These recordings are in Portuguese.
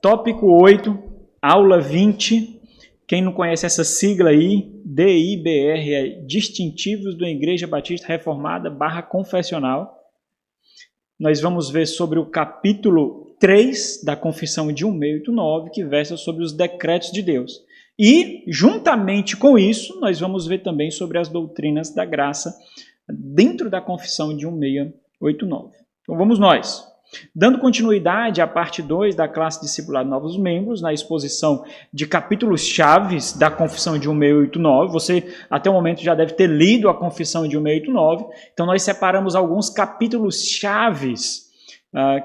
Tópico 8, aula 20. Quem não conhece essa sigla aí, DIBR, é Distintivos da Igreja Batista Reformada / Confessional. Nós vamos ver sobre o capítulo 3 da Confissão de 1689, que versa sobre os decretos de Deus. E, juntamente com isso, nós vamos ver também sobre as doutrinas da graça dentro da Confissão de 1689. Então vamos nós. Dando continuidade à parte 2 da classe Discipulado Novos Membros, na exposição de capítulos chaves da Confissão de 1689, você até o momento já deve ter lido a Confissão de 1689, então nós separamos alguns capítulos chaves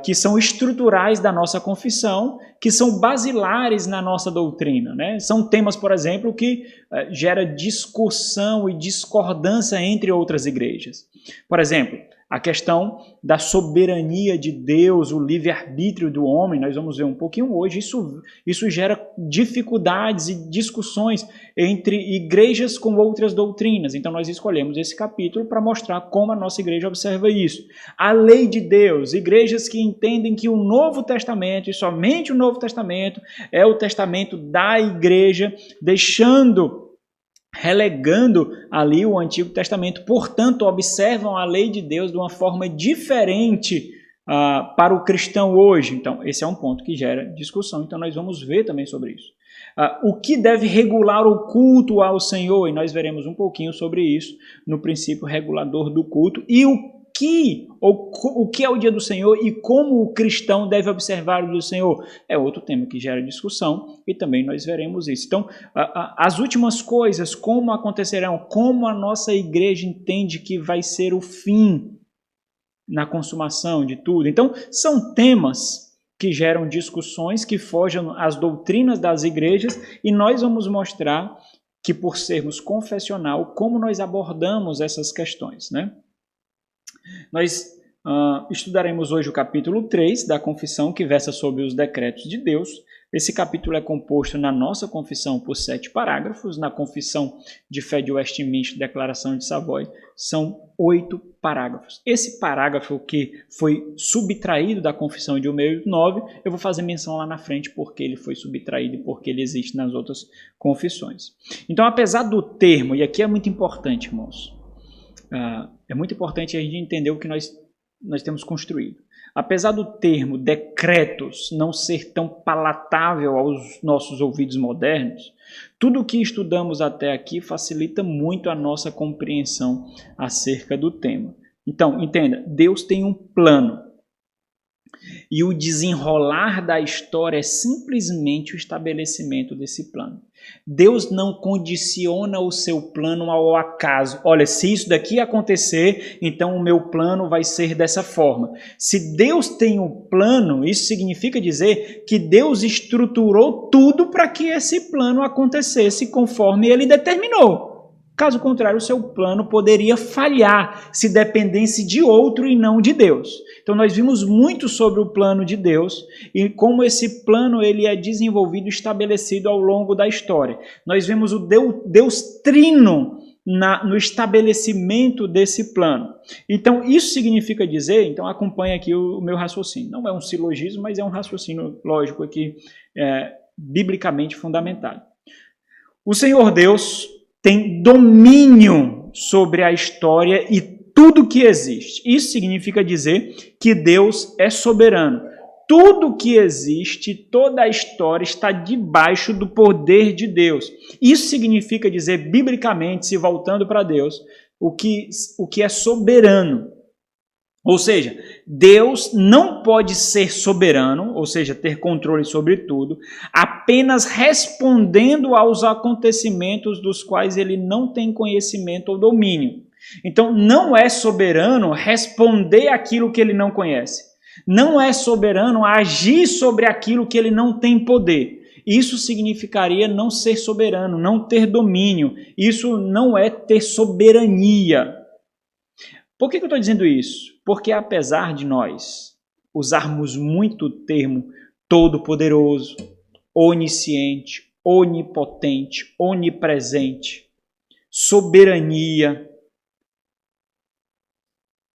que são estruturais da nossa confissão, que são basilares na nossa doutrina, né? São temas, por exemplo, que gera discussão e discordância entre outras igrejas. Por exemplo, a questão da soberania de Deus, o livre-arbítrio do homem, nós vamos ver um pouquinho hoje, isso gera dificuldades e discussões entre igrejas com outras doutrinas. Então nós escolhemos esse capítulo para mostrar como a nossa igreja observa isso. A lei de Deus, igrejas que entendem que o Novo Testamento, e somente o Novo Testamento, é o testamento da igreja, relegando ali o Antigo Testamento, portanto, observam a lei de Deus de uma forma diferente para o cristão hoje. Então, esse é um ponto que gera discussão, então nós vamos ver também sobre isso. O que deve regular o culto ao Senhor, e nós veremos um pouquinho sobre isso no princípio regulador do culto, e o que é o dia do Senhor e como o cristão deve observar o dia do Senhor. É outro tema que gera discussão e também nós veremos isso. Então, as últimas coisas, como acontecerão, como a nossa igreja entende que vai ser o fim na consumação de tudo. Então, são temas que geram discussões, que fogem às doutrinas das igrejas e nós vamos mostrar que, por sermos confessional, como nós abordamos essas questões, né? Nós estudaremos hoje o capítulo 3 da confissão, que versa sobre os decretos de Deus. Esse capítulo é composto na nossa confissão por 7 parágrafos, na confissão de fé de Westminster, Declaração de Savoy, são 8 parágrafos. Esse parágrafo que foi subtraído da confissão de 1689, eu vou fazer menção lá na frente porque ele foi subtraído e porque ele existe nas outras confissões. Então, apesar do termo, e aqui é muito importante, irmãos, é muito importante a gente entender o que nós temos construído. Apesar do termo decretos não ser tão palatável aos nossos ouvidos modernos, tudo o que estudamos até aqui facilita muito a nossa compreensão acerca do tema. Então, entenda, Deus tem um plano. E o desenrolar da história é simplesmente o estabelecimento desse plano. Deus não condiciona o seu plano ao acaso. Olha, se isso daqui acontecer, então o meu plano vai ser dessa forma. Se Deus tem um plano, isso significa dizer que Deus estruturou tudo para que esse plano acontecesse conforme ele determinou. Caso contrário, o seu plano poderia falhar se dependesse de outro e não de Deus. Então, nós vimos muito sobre o plano de Deus e como esse plano ele é desenvolvido e estabelecido ao longo da história. Nós vimos o Deus trino no estabelecimento desse plano. Então, isso significa dizer, então acompanha aqui o meu raciocínio. Não é um silogismo, mas é um raciocínio lógico aqui, biblicamente fundamentado. O Senhor Deus tem domínio sobre a história e tudo que existe. Isso significa dizer que Deus é soberano. Tudo que existe, toda a história está debaixo do poder de Deus. Isso significa dizer, biblicamente, se voltando para Deus, o que é soberano. Ou seja, Deus não pode ser soberano, ou seja, ter controle sobre tudo, apenas respondendo aos acontecimentos dos quais ele não tem conhecimento ou domínio. Então, não é soberano responder aquilo que ele não conhece. Não é soberano agir sobre aquilo que ele não tem poder. Isso significaria não ser soberano, não ter domínio. Isso não é ter soberania. Por que eu estou dizendo isso? Porque apesar de nós usarmos muito o termo todo-poderoso, onisciente, onipotente, onipresente, soberania,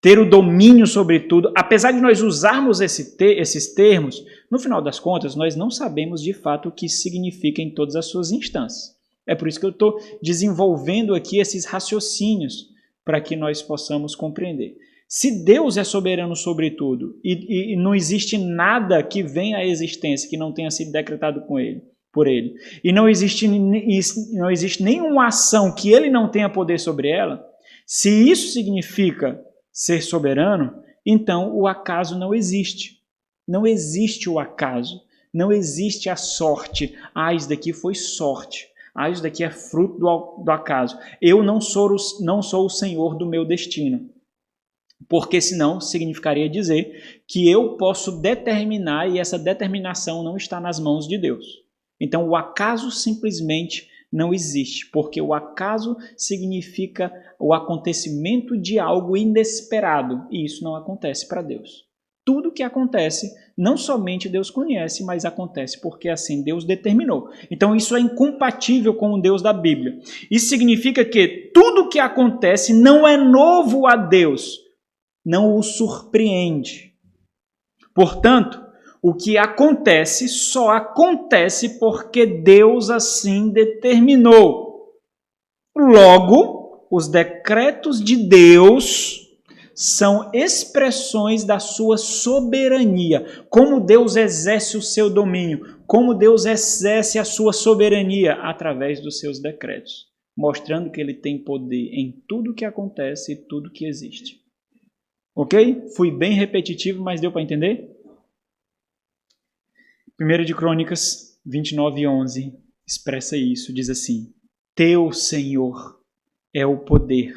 ter o domínio sobre tudo. Apesar de nós usarmos esses termos, no final das contas, nós não sabemos de fato o que significa em todas as suas instâncias. É por isso que eu estou desenvolvendo aqui esses raciocínios para que nós possamos compreender. Se Deus é soberano sobre tudo e não existe nada que venha à existência que não tenha sido decretado por Ele, e não existe nenhuma ação que Ele não tenha poder sobre ela, se isso significa ser soberano, então o acaso não existe. Não existe o acaso. Não existe a sorte. Ah, isso daqui foi sorte. Ah, isso daqui é fruto do acaso. Eu não sou o senhor do meu destino. Porque senão significaria dizer que eu posso determinar e essa determinação não está nas mãos de Deus. Então o acaso simplesmente não existe, porque o acaso significa o acontecimento de algo inesperado, e isso não acontece para Deus. Tudo que acontece, não somente Deus conhece, mas acontece porque assim Deus determinou. Então isso é incompatível com o Deus da Bíblia. Isso significa que tudo que acontece não é novo a Deus, não o surpreende. Portanto, o que acontece só acontece porque Deus assim determinou. Logo, os decretos de Deus são expressões da sua soberania. Como Deus exerce o seu domínio, como Deus exerce a sua soberania através dos seus decretos, mostrando que Ele tem poder em tudo que acontece e tudo que existe. Ok? Fui bem repetitivo, mas deu para entender? 1 de Crônicas 29:11 expressa isso, diz assim: Teu, Senhor, é o poder,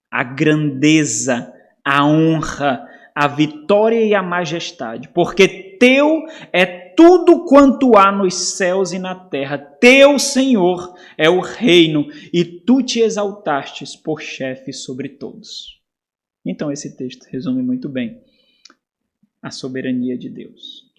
a grandeza, a honra, a vitória e a majestade, porque Teu é tudo quanto há nos céus e na terra. Teu, Senhor, é o reino e Tu te exaltastes por chefe sobre todos. Então esse texto resume muito bem a soberania de Deus.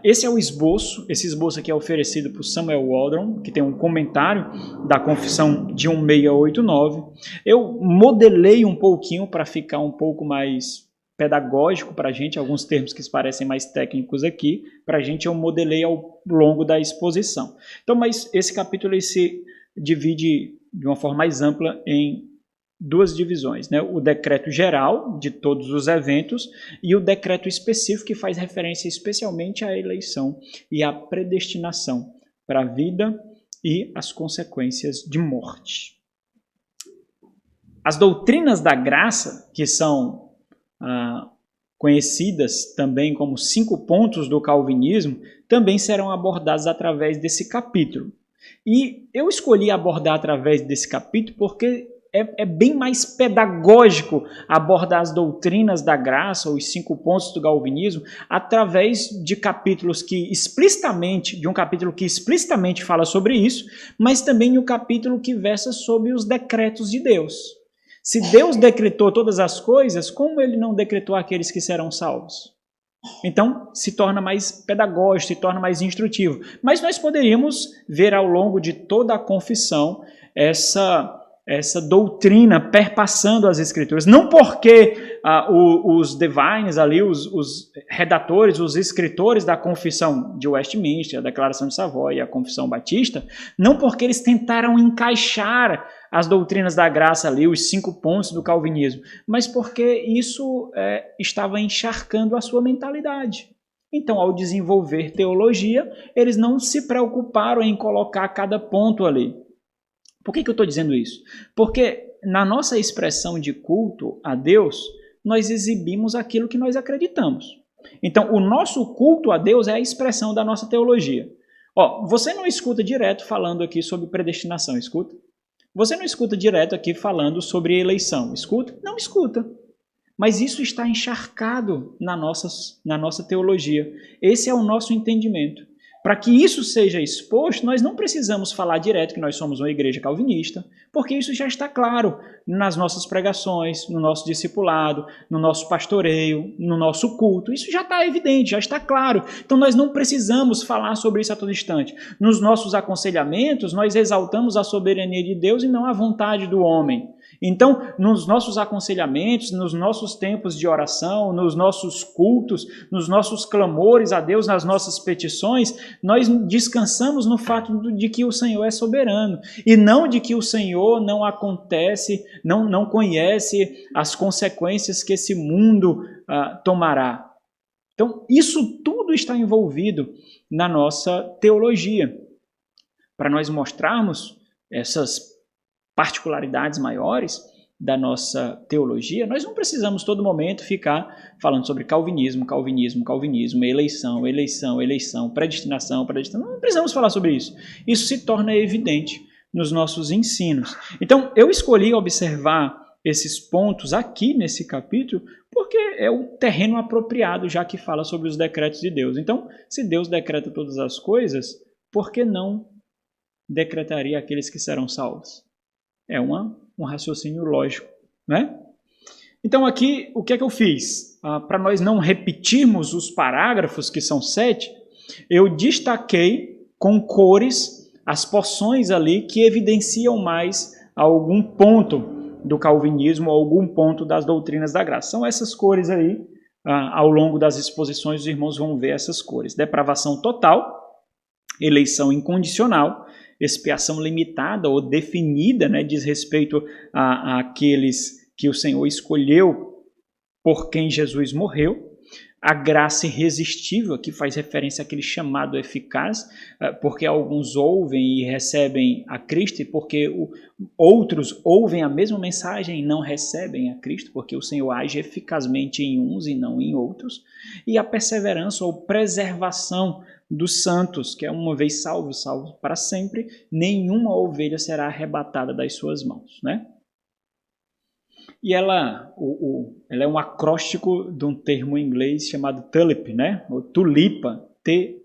Esse é o esboço, esse esboço aqui é oferecido por Samuel Waldron, que tem um comentário da Confissão de 1689. Eu modelei um pouquinho para ficar um pouco mais pedagógico para a gente, alguns termos que parecem mais técnicos aqui, para a gente eu modelei ao longo da exposição. Então, mas esse capítulo ele se divide de uma forma mais ampla em duas divisões, né? O decreto geral de todos os eventos e o decreto específico que faz referência especialmente à eleição e à predestinação para a vida e as consequências de morte. As doutrinas da graça, que são conhecidas também como 5 pontos do calvinismo, também serão abordadas através desse capítulo. E eu escolhi abordar através desse capítulo porque é bem mais pedagógico abordar as doutrinas da graça, os 5 pontos do calvinismo, através de capítulos de um capítulo que explicitamente fala sobre isso, mas também um capítulo que versa sobre os decretos de Deus. Se Deus decretou todas as coisas, como Ele não decretou aqueles que serão salvos? Então, se torna mais pedagógico, se torna mais instrutivo. Mas nós poderíamos ver ao longo de toda a confissão essa doutrina perpassando as Escrituras. Não porque os divines ali, os redatores, os escritores da Confissão de Westminster, a Declaração de Savoy e a Confissão Batista, não porque eles tentaram encaixar as doutrinas da graça ali, os 5 pontos do calvinismo, mas porque isso estava encharcando a sua mentalidade. Então, ao desenvolver teologia, eles não se preocuparam em colocar cada ponto ali. Por que eu estou dizendo isso? Porque na nossa expressão de culto a Deus, nós exibimos aquilo que nós acreditamos. Então, o nosso culto a Deus é a expressão da nossa teologia. Você não escuta direto falando aqui sobre predestinação, escuta? Você não escuta direto aqui falando sobre eleição, escuta? Não escuta. Mas isso está encharcado na nossa teologia. Esse é o nosso entendimento. Para que isso seja exposto, nós não precisamos falar direto que nós somos uma igreja calvinista, porque isso já está claro nas nossas pregações, no nosso discipulado, no nosso pastoreio, no nosso culto. Isso já está evidente, já está claro. Então nós não precisamos falar sobre isso a todo instante. Nos nossos aconselhamentos, nós exaltamos a soberania de Deus e não a vontade do homem. Então, nos nossos aconselhamentos, nos nossos tempos de oração, nos nossos cultos, nos nossos clamores a Deus, nas nossas petições, nós descansamos no fato de que o Senhor é soberano e não de que o Senhor não acontece, não conhece as consequências que esse mundo tomará. Então, isso tudo está envolvido na nossa teologia. Para nós mostrarmos essas particularidades maiores da nossa teologia, nós não precisamos todo momento ficar falando sobre calvinismo, eleição, predestinação. Não precisamos falar sobre isso. Isso se torna evidente nos nossos ensinos. Então, eu escolhi observar esses pontos aqui nesse capítulo porque é o terreno apropriado, já que fala sobre os decretos de Deus. Então, se Deus decreta todas as coisas, por que não decretaria aqueles que serão salvos? É um raciocínio lógico, né? Então aqui, o que é que eu fiz? Para nós não repetirmos os parágrafos, que são 7, eu destaquei com cores as porções ali que evidenciam mais algum ponto do calvinismo, algum ponto das doutrinas da graça. São essas cores aí, ao longo das exposições, os irmãos vão ver essas cores. Depravação total, eleição incondicional, expiação limitada ou definida, né, diz respeito àqueles que o Senhor escolheu por quem Jesus morreu. A graça irresistível, que faz referência àquele chamado eficaz, porque alguns ouvem e recebem a Cristo, e porque outros ouvem a mesma mensagem e não recebem a Cristo, porque o Senhor age eficazmente em uns e não em outros. E a perseverança ou preservação dos santos, que é uma vez salvo para sempre, nenhuma ovelha será arrebatada das suas mãos, né? E ela é um acróstico de um termo em inglês chamado tulip, né? Ou tulipa, T-U-L-I-P.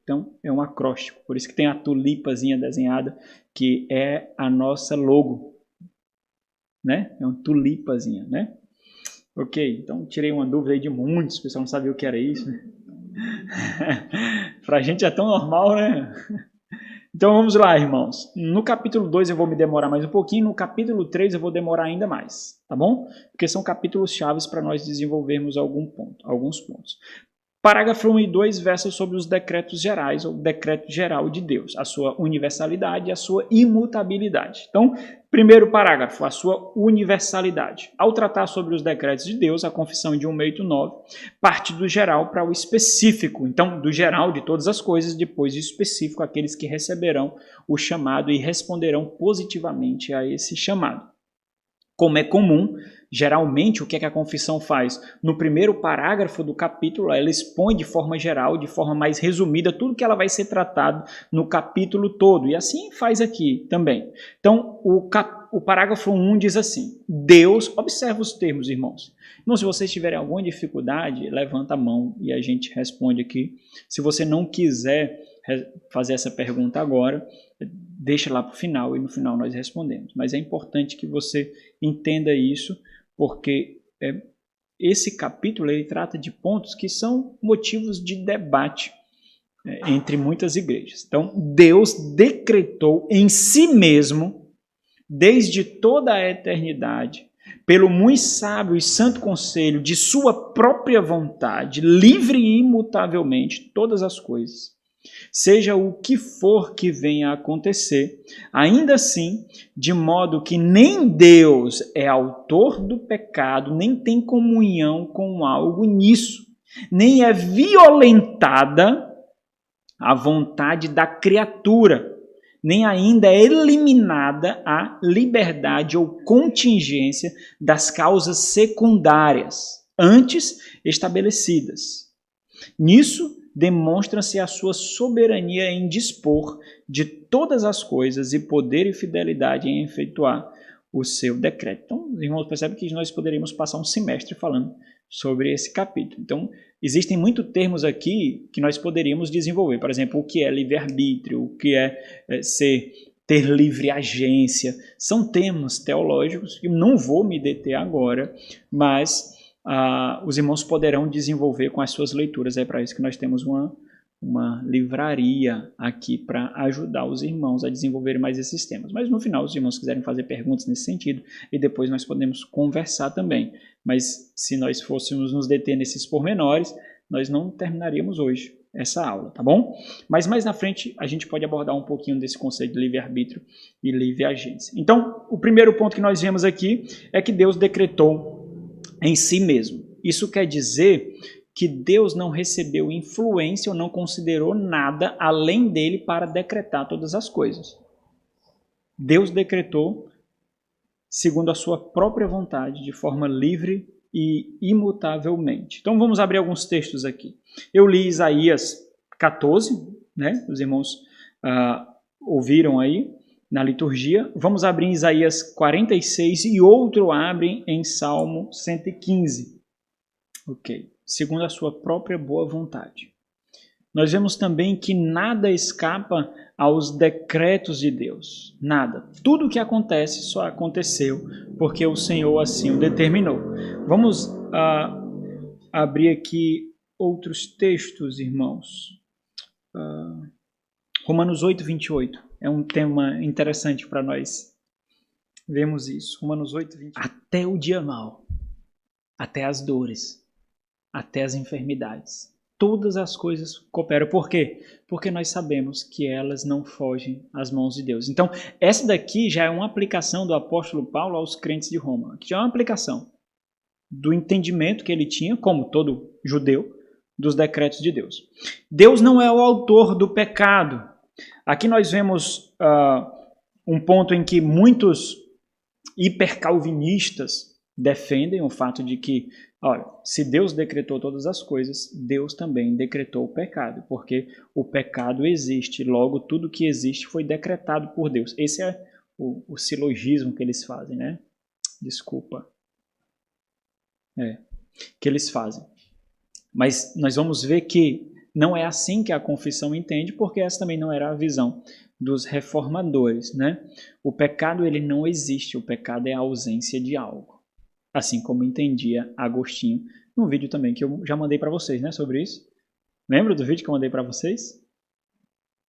Então, é um acróstico, por isso que tem a tulipazinha desenhada, que é a nossa logo, né? É uma tulipazinha, né? Ok, então tirei uma dúvida aí de muitos, o pessoal não sabia o que era isso, né? Para a gente é tão normal, né? Então vamos lá, irmãos. No capítulo 2 eu vou me demorar mais um pouquinho, no capítulo 3 eu vou demorar ainda mais, tá bom? Porque são capítulos chaves para nós desenvolvermos alguns pontos. Parágrafo 1 e 2 versam sobre os decretos gerais, ou decreto geral de Deus, a sua universalidade e a sua imutabilidade. Então, primeiro parágrafo, a sua universalidade. Ao tratar sobre os decretos de Deus, a confissão de 1:8-9 parte do geral para o específico. Então, do geral de todas as coisas, depois do específico, aqueles que receberão o chamado e responderão positivamente a esse chamado. Como é comum, geralmente, o que é que a confissão faz? No primeiro parágrafo do capítulo, ela expõe de forma geral, de forma mais resumida, tudo que ela vai ser tratado no capítulo todo. E assim faz aqui também. Então, o parágrafo 1 diz assim: Deus, observa os termos, irmãos. Então, se vocês tiverem alguma dificuldade, levanta a mão e a gente responde aqui. Se você não quiser fazer essa pergunta agora, deixa lá para o final e no final nós respondemos. Mas é importante que você entenda isso, porque esse capítulo ele trata de pontos que são motivos de debate entre muitas igrejas. Então, Deus decretou em si mesmo, desde toda a eternidade, pelo muito sábio e santo conselho de sua própria vontade, livre e imutavelmente, todas as coisas. Seja o que for que venha a acontecer, ainda assim, de modo que nem Deus é autor do pecado, nem tem comunhão com algo nisso, nem é violentada a vontade da criatura, nem ainda é eliminada a liberdade ou contingência das causas secundárias, antes estabelecidas. Nisso, demonstra-se a sua soberania em dispor de todas as coisas e poder e fidelidade em efetuar o seu decreto. Então, os irmãos percebem que nós poderíamos passar um semestre falando sobre esse capítulo. Então, existem muitos termos aqui que nós poderíamos desenvolver. Por exemplo, o que é livre-arbítrio, o que é ter livre agência. São termos teológicos que não vou me deter agora, mas os irmãos poderão desenvolver com as suas leituras. É para isso que nós temos uma livraria aqui para ajudar os irmãos a desenvolverem mais esses temas. Mas no final, os irmãos quiserem fazer perguntas nesse sentido, e depois nós podemos conversar também. Mas se nós fôssemos nos deter nesses pormenores, nós não terminaríamos hoje essa aula, tá bom? Mas mais na frente a gente pode abordar um pouquinho desse conceito de livre-arbítrio e livre-agência. Então, o primeiro ponto que nós vemos aqui é que Deus decretou em si mesmo. Isso quer dizer que Deus não recebeu influência ou não considerou nada além dele para decretar todas as coisas. Deus decretou segundo a sua própria vontade, de forma livre e imutavelmente. Então vamos abrir alguns textos aqui. Eu li Isaías 14, né? Os irmãos ouviram aí na liturgia. Vamos abrir em Isaías 46 e outro abre em Salmo 115. Ok. Segundo a sua própria boa vontade. Nós vemos também que nada escapa aos decretos de Deus. Nada. Tudo o que acontece só aconteceu porque o Senhor assim o determinou. Vamos abrir aqui outros textos, irmãos. Romanos 8, 28. É um tema interessante para nós vermos isso. Romanos 8, 28. Até o dia mau, até as dores, até as enfermidades. Todas as coisas cooperam. Por quê? Porque nós sabemos que elas não fogem às mãos de Deus. Então, essa daqui já é uma aplicação do apóstolo Paulo aos crentes de Roma. Aqui já é uma aplicação do entendimento que ele tinha, como todo judeu, dos decretos de Deus. Deus não é o autor do pecado. Aqui nós vemos um ponto em que muitos hipercalvinistas defendem o fato de que, olha, se Deus decretou todas as coisas, Deus também decretou o pecado, porque o pecado existe, logo tudo que existe foi decretado por Deus. Esse é o silogismo que eles fazem, né? Desculpa. Que eles fazem. Mas nós vamos ver que não é assim que a confissão entende, porque essa também não era a visão dos reformadores, né? O pecado, ele não existe, o pecado é a ausência de algo. Assim como entendia Agostinho, num vídeo também que eu já mandei para vocês, né, sobre isso. Lembra do vídeo que eu mandei para vocês?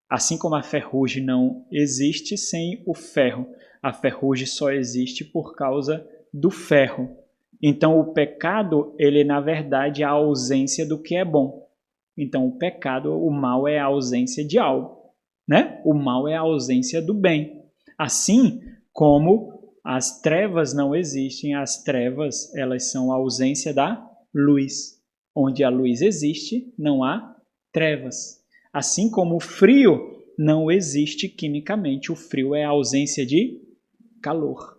Assim como a ferrugem não existe sem o ferro, a ferrugem só existe por causa do ferro. Então o pecado, ele na verdade é a ausência do que é bom. Então o pecado, o mal é a ausência de algo, né? O mal é a ausência do bem. Assim como as trevas não existem, as trevas, elas são a ausência da luz. Onde a luz existe, não há trevas. Assim como o frio não existe quimicamente, o frio é a ausência de calor.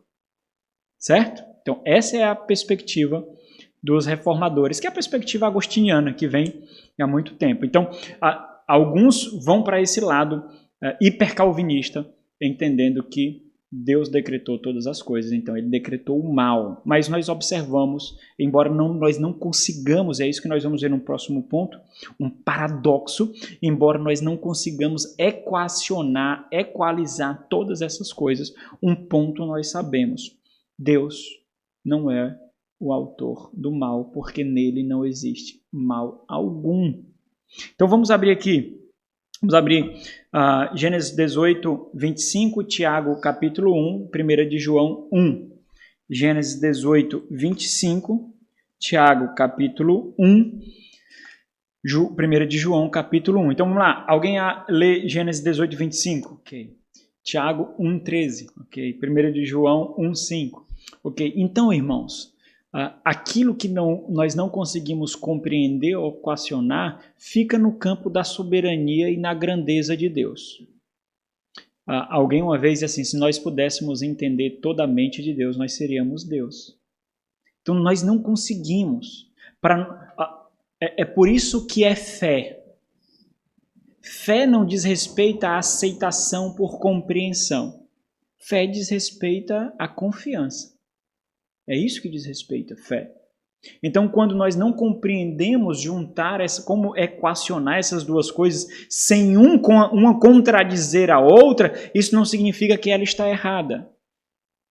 Certo? Então, essa é a perspectiva dos reformadores, que é a perspectiva agostiniana, que vem há muito tempo. Então, alguns vão para esse lado hipercalvinista, entendendo que Deus decretou todas as coisas, então ele decretou o mal. Mas nós observamos, embora nós não consigamos, é isso que nós vamos ver no próximo ponto, um paradoxo, embora nós não consigamos equalizar todas essas coisas, um ponto nós sabemos: Deus não é o autor do mal, porque nele não existe mal algum. Então vamos abrir aqui. Vamos abrir Gênesis 18, 25, Tiago capítulo 1, 1 de João 1. Gênesis 18, 25, Tiago capítulo 1, 1 de João capítulo 1. Então vamos lá, alguém lê Gênesis 18, 25? Ok. Tiago 1, 13. Ok. 1 de João 1, 5. Ok. Então, irmãos, aquilo que nós não conseguimos compreender ou equacionar fica no campo da soberania e na grandeza de Deus. Alguém uma vez disse assim: se nós pudéssemos entender toda a mente de Deus, nós seríamos Deus. Então nós não conseguimos. É por isso que é fé. Fé não diz respeito à aceitação por compreensão. Fé diz respeito à confiança. É isso que diz respeito à fé. Então, quando nós não compreendemos juntar, como equacionar essas duas coisas, sem uma contradizer a outra, isso não significa que ela está errada.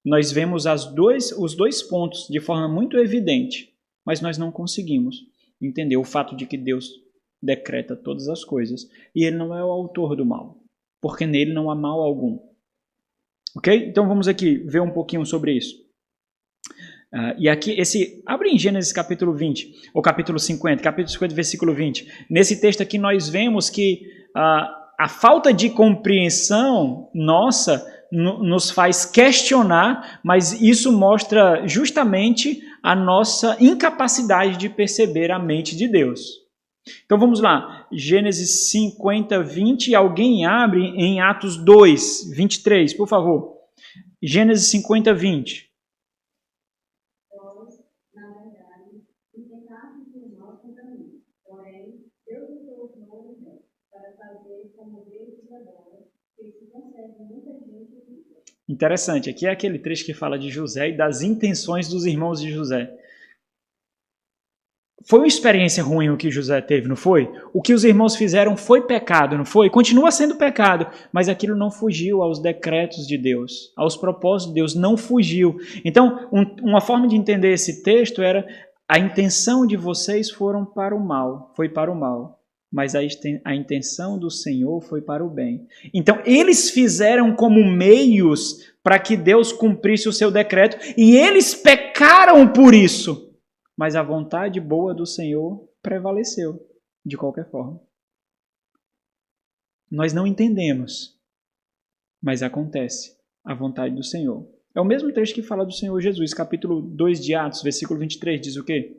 Nós vemos os dois pontos de forma muito evidente, mas nós não conseguimos entender o fato de que Deus decreta todas as coisas. E ele não é o autor do mal, porque nele não há mal algum. Ok? Então vamos aqui ver um pouquinho sobre isso. E aqui, abre em Gênesis capítulo 20, ou capítulo 50, versículo 20. Nesse texto aqui nós vemos que a falta de compreensão nossa nos faz questionar, mas isso mostra justamente a nossa incapacidade de perceber a mente de Deus. Então vamos lá, Gênesis 50, 20, alguém abre em Atos 2, 23, por favor. Gênesis 50, 20. Interessante, aqui é aquele trecho que fala de José e das intenções dos irmãos de José. Foi uma experiência ruim o que José teve, não foi? O que os irmãos fizeram foi pecado, não foi? Continua sendo pecado, mas aquilo não fugiu aos decretos de Deus, aos propósitos de Deus, não fugiu. Então, uma forma de entender esse texto era: a intenção de vocês foi para o mal, mas a intenção do Senhor foi para o bem. Então, eles fizeram como meios para que Deus cumprisse o seu decreto, e eles pecaram por isso. Mas a vontade boa do Senhor prevaleceu, de qualquer forma. Nós não entendemos, mas acontece a vontade do Senhor. É o mesmo texto que fala do Senhor Jesus, capítulo 2 de Atos, versículo 23, diz o quê?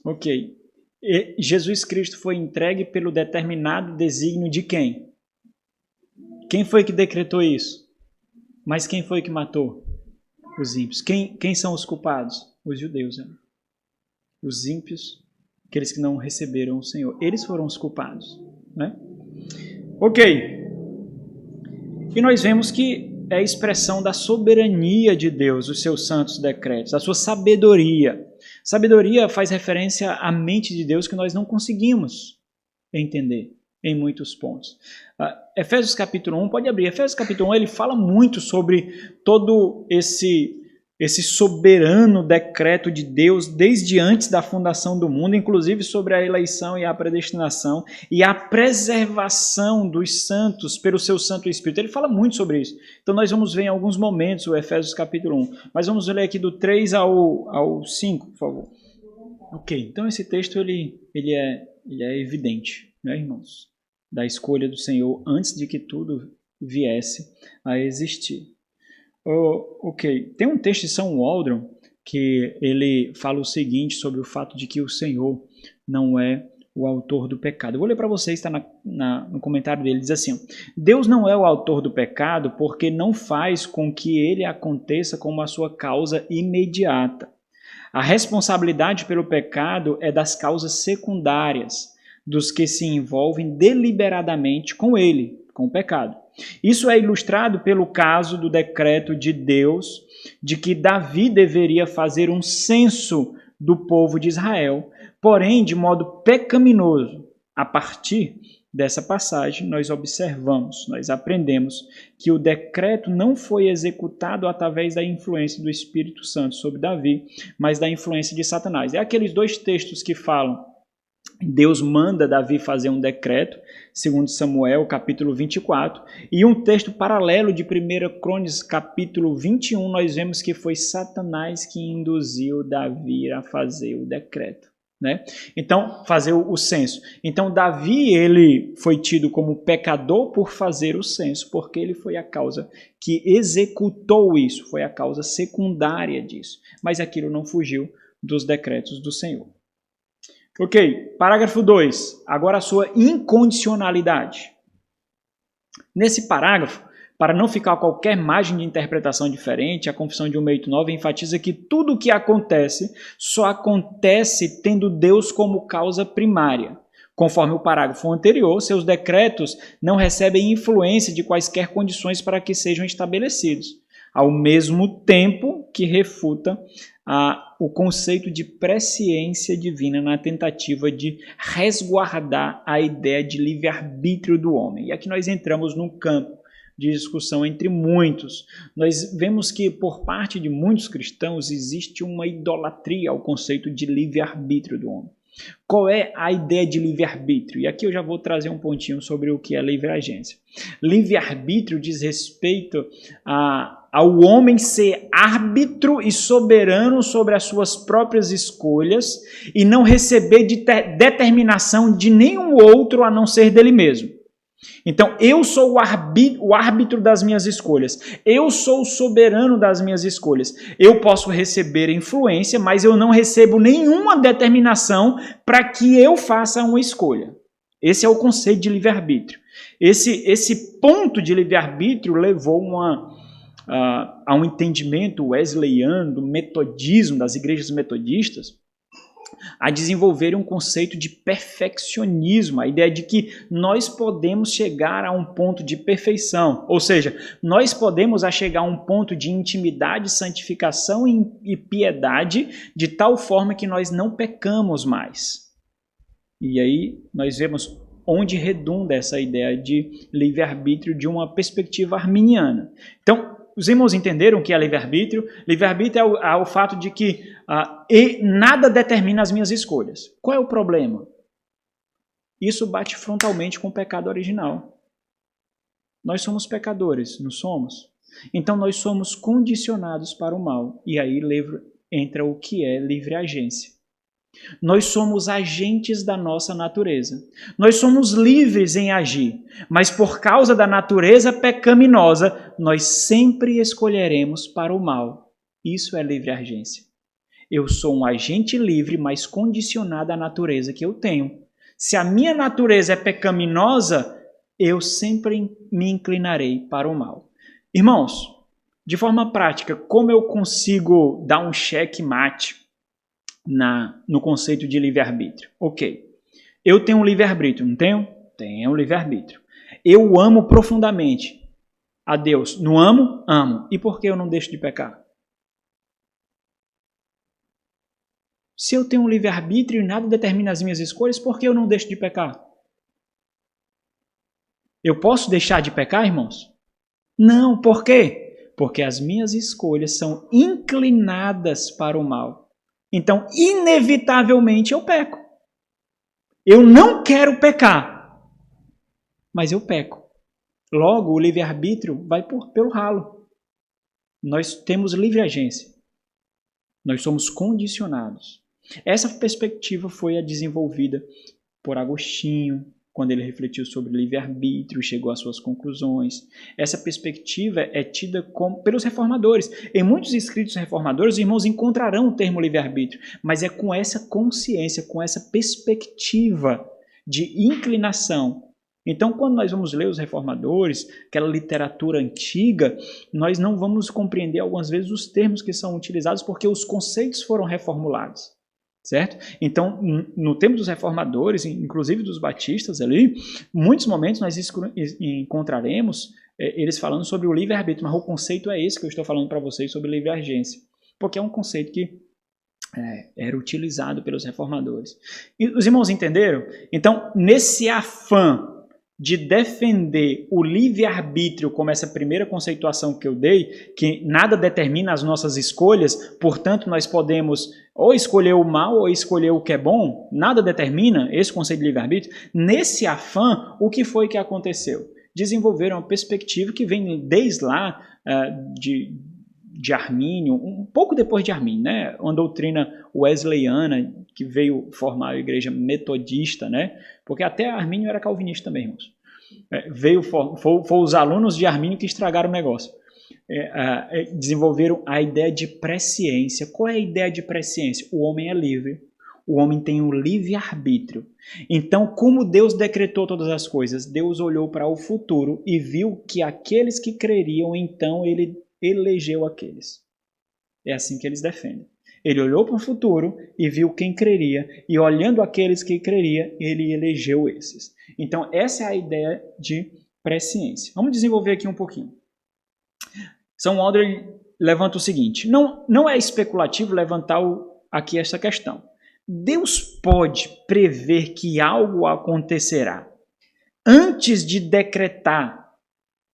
Ok. E Jesus Cristo foi entregue pelo determinado desígnio de quem? Quem foi que decretou isso? Mas quem foi que matou? Os ímpios. Quem são os culpados? Os judeus. Né? Os ímpios, aqueles que não receberam o Senhor. Eles foram os culpados. Né? Ok. E nós vemos que é a expressão da soberania de Deus, os seus santos decretos, a sua sabedoria. Sabedoria faz referência à mente de Deus que nós não conseguimos entender em muitos pontos. Efésios capítulo 1, pode abrir. Efésios capítulo 1, ele fala muito sobre todo esse soberano decreto de Deus desde antes da fundação do mundo, inclusive sobre a eleição e a predestinação e a preservação dos santos pelo seu Santo Espírito. Ele fala muito sobre isso. Então nós vamos ver em alguns momentos o Efésios capítulo 1. Mas vamos ler aqui do 3 ao 5, por favor. Ok, então esse texto ele é evidente, né, irmãos? Da escolha do Senhor antes de que tudo viesse a existir. Ok, tem um texto de São Waldron que ele fala o seguinte sobre o fato de que o Senhor não é o autor do pecado. Eu vou ler para vocês, está no comentário dele, diz assim: Deus não é o autor do pecado porque não faz com que ele aconteça como a sua causa imediata. A responsabilidade pelo pecado é das causas secundárias, dos que se envolvem deliberadamente com ele, com o pecado. Isso é ilustrado pelo caso do decreto de Deus de que Davi deveria fazer um censo do povo de Israel, porém de modo pecaminoso. A partir dessa passagem, nós observamos, nós aprendemos que o decreto não foi executado através da influência do Espírito Santo sobre Davi, mas da influência de Satanás. É aqueles dois textos que falam: Deus manda Davi fazer um decreto, segundo Samuel, capítulo 24, e um texto paralelo de 1 Crônicas, capítulo 21, nós vemos que foi Satanás que induziu Davi a fazer o decreto, né? Então, fazer o censo. Então, Davi, ele foi tido como pecador por fazer o censo, porque ele foi a causa que executou isso, foi a causa secundária disso. Mas aquilo não fugiu dos decretos do Senhor. Ok, parágrafo 2. Agora a sua incondicionalidade. Nesse parágrafo, para não ficar qualquer margem de interpretação diferente, a Confissão de 169 enfatiza que tudo o que acontece só acontece tendo Deus como causa primária. Conforme o parágrafo anterior, seus decretos não recebem influência de quaisquer condições para que sejam estabelecidos. ao mesmo tempo que refuta o conceito de presciência divina na tentativa de resguardar a ideia de livre-arbítrio do homem. E aqui nós entramos num campo de discussão entre muitos. Nós vemos que, por parte de muitos cristãos, existe uma idolatria ao conceito de livre-arbítrio do homem. Qual é a ideia de livre-arbítrio? E aqui eu já vou trazer um pontinho sobre o que é livre-agência. Livre-arbítrio diz respeito ao homem ser árbitro e soberano sobre as suas próprias escolhas e não receber determinação de nenhum outro a não ser dele mesmo. Então, eu sou o árbitro das minhas escolhas. Eu sou o soberano das minhas escolhas. Eu posso receber influência, mas eu não recebo nenhuma determinação para que eu faça uma escolha. Esse é o conceito de livre-arbítrio. Esse ponto de livre-arbítrio levou a um entendimento wesleyano do metodismo, das igrejas metodistas, a desenvolver um conceito de perfeccionismo, a ideia de que nós podemos chegar a um ponto de perfeição, ou seja, nós podemos chegar a um ponto de intimidade, santificação e piedade, de tal forma que nós não pecamos mais. E aí nós vemos onde redunda essa ideia de livre-arbítrio de uma perspectiva arminiana. Então, os irmãos entenderam o que é livre-arbítrio? Livre-arbítrio é o fato de que nada determina as minhas escolhas. Qual é o problema? Isso bate frontalmente com o pecado original. Nós somos pecadores, não somos? Então nós somos condicionados para o mal. E aí entra o que é livre-agência. Nós somos agentes da nossa natureza. Nós somos livres em agir, mas por causa da natureza pecaminosa, nós sempre escolheremos para o mal. Isso é livre-agência. Eu sou um agente livre, mas condicionado à natureza que eu tenho. Se a minha natureza é pecaminosa, eu sempre me inclinarei para o mal. Irmãos, de forma prática, como eu consigo dar um checkmate no conceito de livre-arbítrio? Ok, eu tenho um livre-arbítrio, não tenho? Tenho um livre-arbítrio. Eu amo profundamente a Deus. Não amo? Amo. E por que eu não deixo de pecar? Se eu tenho um livre-arbítrio e nada determina as minhas escolhas, por que eu não deixo de pecar? Eu posso deixar de pecar, irmãos? Não, por quê? Porque as minhas escolhas são inclinadas para o mal. Então, inevitavelmente, eu peco. Eu não quero pecar, mas eu peco. Logo, o livre-arbítrio vai pelo ralo. Nós temos livre agência. Nós somos condicionados. Essa perspectiva foi a desenvolvida por Agostinho, quando ele refletiu sobre livre-arbítrio e chegou às suas conclusões. Essa perspectiva é tida pelos reformadores. Em muitos escritos reformadores, os irmãos encontrarão o termo livre-arbítrio, mas é com essa consciência, com essa perspectiva de inclinação. Então, quando nós vamos ler os reformadores, aquela literatura antiga, nós não vamos compreender algumas vezes os termos que são utilizados porque os conceitos foram reformulados. Certo? Então, no tempo dos reformadores, inclusive dos batistas ali, muitos momentos nós encontraremos eles falando sobre o livre-arbítrio, mas o conceito é esse que eu estou falando para vocês sobre livre-agência, porque é um conceito que era utilizado pelos reformadores. E os irmãos entenderam? Então, nesse afã de defender o livre-arbítrio como essa primeira conceituação que eu dei, que nada determina as nossas escolhas, portanto nós podemos ou escolher o mal ou escolher o que é bom, nada determina esse conceito de livre-arbítrio. Nesse afã, o que foi que aconteceu? Desenvolveram uma perspectiva que vem desde lá de Armínio, um pouco depois de Armínio, né? Uma doutrina wesleyana que veio formar a igreja metodista, né? Porque até Armínio era calvinista também, irmãos. Foi os alunos de Armínio que estragaram o negócio. Desenvolveram a ideia de presciência. Qual é a ideia de presciência? O homem é livre. O homem tem um livre-arbítrio. Então, como Deus decretou todas as coisas? Deus olhou para o futuro e viu que aqueles que creriam, então ele elegeu aqueles. É assim que eles defendem. Ele olhou para o futuro e viu quem creria, e olhando aqueles que creria, ele elegeu esses. Então, essa é a ideia de presciência. Vamos desenvolver aqui um pouquinho. São Aldridge levanta o seguinte, não é especulativo levantar aqui essa questão. Deus pode prever que algo acontecerá antes de decretar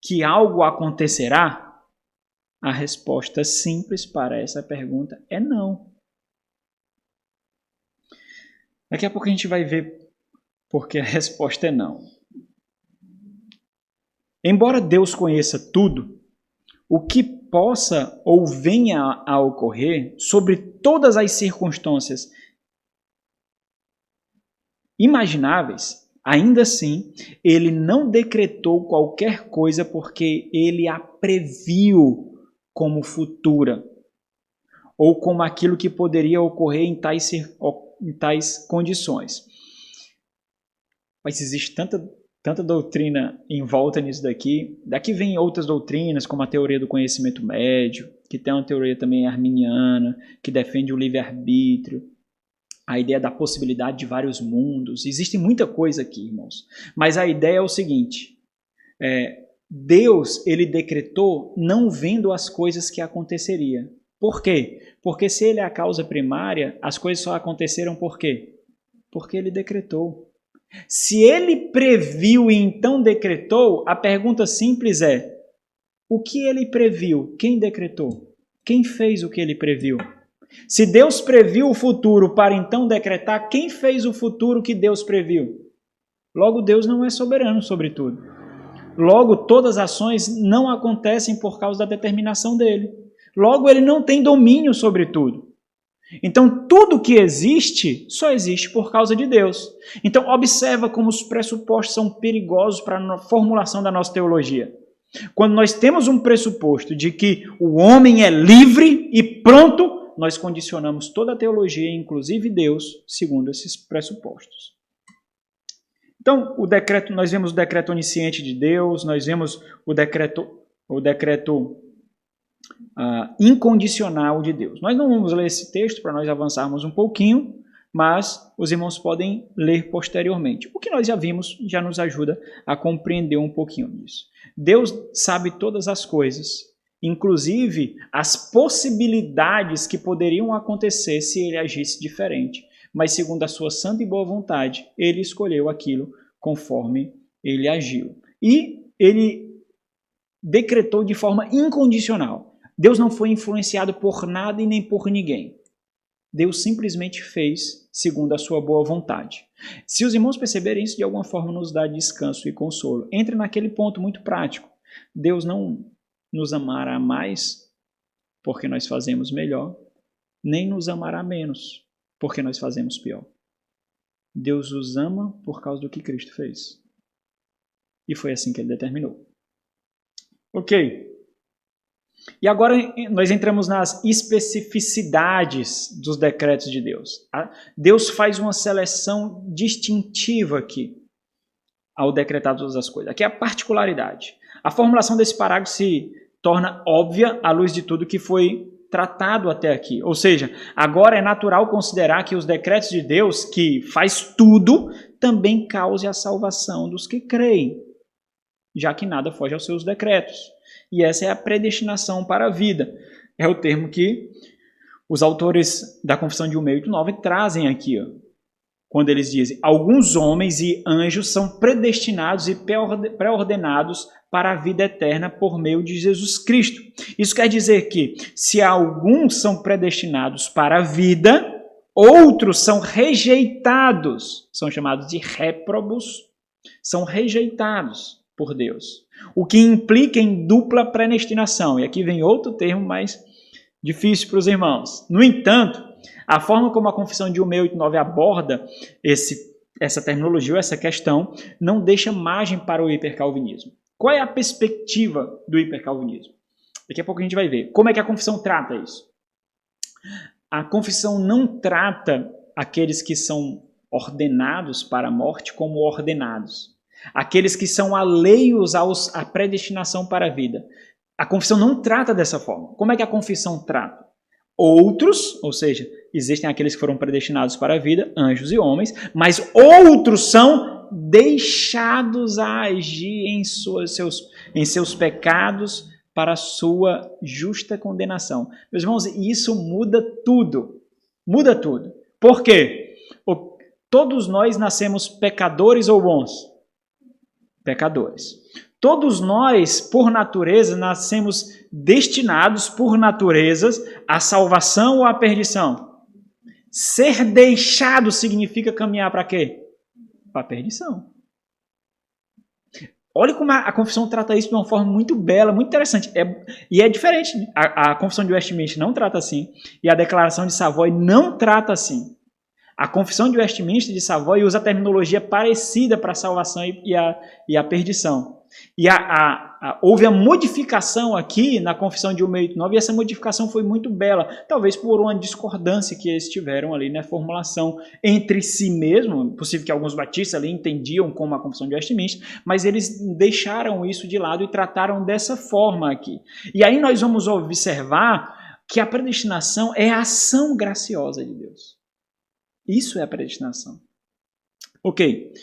que algo acontecerá? A resposta simples para essa pergunta é não. Daqui a pouco a gente vai ver porque a resposta é não. Embora Deus conheça tudo, o que possa ou venha a ocorrer sobre todas as circunstâncias imagináveis, ainda assim, ele não decretou qualquer coisa porque ele a previu como futura ou como aquilo que poderia ocorrer em tais condições. Mas existe tanta doutrina em volta nisso daqui. Daqui vem outras doutrinas, como a teoria do conhecimento médio, que tem uma teoria também arminiana, que defende o livre-arbítrio, a ideia da possibilidade de vários mundos. Existe muita coisa aqui, irmãos. Mas a ideia é o seguinte, Deus, ele decretou não vendo as coisas que aconteceriam. Por quê? Porque se ele é a causa primária, as coisas só aconteceram por quê? Porque ele decretou. Se ele previu e então decretou, a pergunta simples é, o que ele previu? Quem decretou? Quem fez o que ele previu? Se Deus previu o futuro para então decretar, quem fez o futuro que Deus previu? Logo, Deus não é soberano sobre tudo. Logo, todas as ações não acontecem por causa da determinação dele. Logo, ele não tem domínio sobre tudo. Então, tudo que existe, só existe por causa de Deus. Então, observa como os pressupostos são perigosos para a formulação da nossa teologia. Quando nós temos um pressuposto de que o homem é livre e pronto, nós condicionamos toda a teologia, inclusive Deus, segundo esses pressupostos. Então, nós vemos o decreto onisciente de Deus, nós vemos o decreto incondicional de Deus. Nós não vamos ler esse texto para nós avançarmos um pouquinho, mas os irmãos podem ler posteriormente. O que nós já vimos já nos ajuda a compreender um pouquinho disso. Deus sabe todas as coisas, inclusive as possibilidades que poderiam acontecer se ele agisse diferente. Mas segundo a sua santa e boa vontade, ele escolheu aquilo conforme ele agiu. E ele decretou de forma incondicional. Deus não foi influenciado por nada e nem por ninguém. Deus simplesmente fez segundo a sua boa vontade. Se os irmãos perceberem isso, de alguma forma nos dá descanso e consolo. Entre naquele ponto muito prático. Deus não nos amará mais porque nós fazemos melhor, nem nos amará menos porque nós fazemos pior. Deus os ama por causa do que Cristo fez. E foi assim que ele determinou. Ok. E agora nós entramos nas especificidades dos decretos de Deus. Deus faz uma seleção distintiva aqui ao decretar todas as coisas. Aqui é a particularidade. A formulação desse parágrafo se torna óbvia à luz de tudo que foi tratado até aqui. Ou seja, agora é natural considerar que os decretos de Deus, que faz tudo, também cause a salvação dos que creem, já que nada foge aos seus decretos. E essa é a predestinação para a vida. É o termo que os autores da Confissão de 1.8.9 trazem aqui, quando eles dizem: alguns homens e anjos são predestinados e pré-ordenados para a vida eterna por meio de Jesus Cristo. Isso quer dizer que, se alguns são predestinados para a vida, outros são rejeitados, são chamados de réprobos, são rejeitados por Deus. O que implica em dupla predestinação. E aqui vem outro termo mais difícil para os irmãos. No entanto, a forma como a Confissão de 1.8.9 aborda essa terminologia, essa questão, não deixa margem para o hipercalvinismo. Qual é a perspectiva do hipercalvinismo? Daqui a pouco a gente vai ver. Como é que a Confissão trata isso? A Confissão não trata aqueles que são ordenados para a morte como ordenados. Aqueles que são alheios à predestinação para a vida. A Confissão não trata dessa forma. Como é que a Confissão trata? Outros, ou seja, existem aqueles que foram predestinados para a vida, anjos e homens, mas outros são deixados a agir em seus pecados para a sua justa condenação. Meus irmãos, isso muda tudo. Muda tudo. Por quê? Todos nós nascemos pecadores ou bons? Pecadores. Todos nós, por natureza, nascemos destinados, por natureza, à salvação ou à perdição. Ser deixado significa caminhar para quê? Para a perdição. Olha como a confissão trata isso de uma forma muito bela, muito interessante. E é diferente. A confissão de Westminster não trata assim. E a declaração de Savoy não trata assim. A confissão de Westminster de Savoy usa terminologia parecida para a salvação e a perdição. E houve a modificação aqui na confissão de 189, e essa modificação foi muito bela, talvez por uma discordância que eles tiveram ali na formulação entre si mesmo. Possível que alguns batistas ali entendiam como a confissão de Westminster, mas eles deixaram isso de lado e trataram dessa forma aqui. E aí nós vamos observar que a predestinação é a ação graciosa de Deus. Isso é a predestinação. Ok.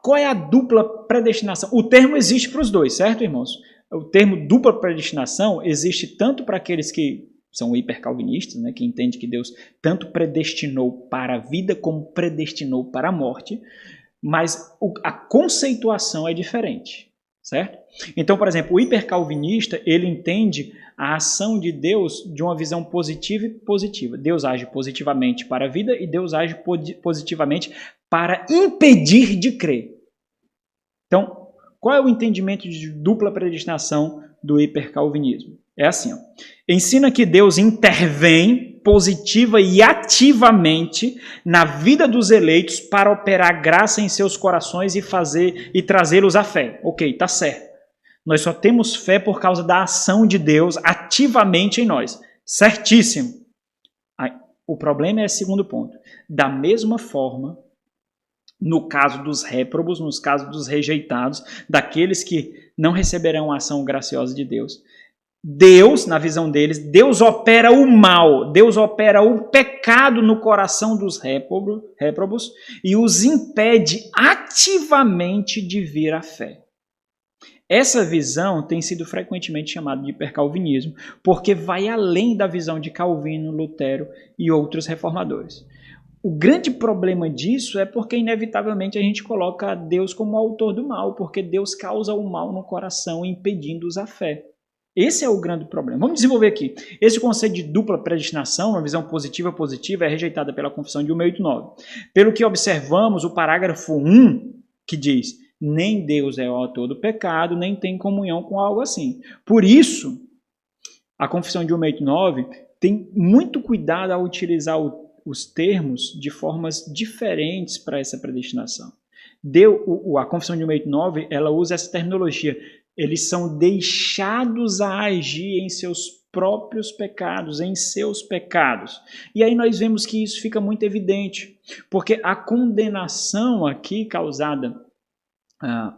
Qual é a dupla predestinação? O termo existe para os dois, certo, irmãos? O termo dupla predestinação existe tanto para aqueles que são hipercalvinistas, né, que entendem que Deus tanto predestinou para a vida como predestinou para a morte, mas a conceituação é diferente, certo? Então, por exemplo, o hipercalvinista, ele entende a ação de Deus de uma visão positiva e positiva. Deus age positivamente para a vida e Deus age positivamente para impedir de crer. Então, qual é o entendimento de dupla predestinação do hipercalvinismo? É assim, ó. Ensina que Deus intervém positiva e ativamente na vida dos eleitos para operar graça em seus corações e trazê-los à fé. Ok, tá certo. Nós só temos fé por causa da ação de Deus ativamente em nós. Certíssimo. O problema é o segundo ponto. Da mesma forma, no caso dos réprobos, nos casos dos rejeitados, daqueles que não receberão a ação graciosa de Deus, Deus, na visão deles, Deus opera o mal, Deus opera o pecado no coração dos réprobos e os impede ativamente de vir à fé. Essa visão tem sido frequentemente chamada de hipercalvinismo, porque vai além da visão de Calvino, Lutero e outros reformadores. O grande problema disso é porque, inevitavelmente, a gente coloca Deus como autor do mal, porque Deus causa o mal no coração, impedindo-os a fé. Esse é o grande problema. Vamos desenvolver aqui. Esse conceito de dupla predestinação, uma visão positiva, é rejeitada pela confissão de 189. Pelo que observamos, o parágrafo 1, que diz: nem Deus é o autor do pecado, nem tem comunhão com algo assim. Por isso, a confissão de 189 tem muito cuidado ao utilizar os termos de formas diferentes para essa predestinação. A confissão de 189, ela usa essa terminologia. Eles são deixados a agir em seus próprios pecados, em seus pecados. E aí nós vemos que isso fica muito evidente, porque a condenação aqui causada,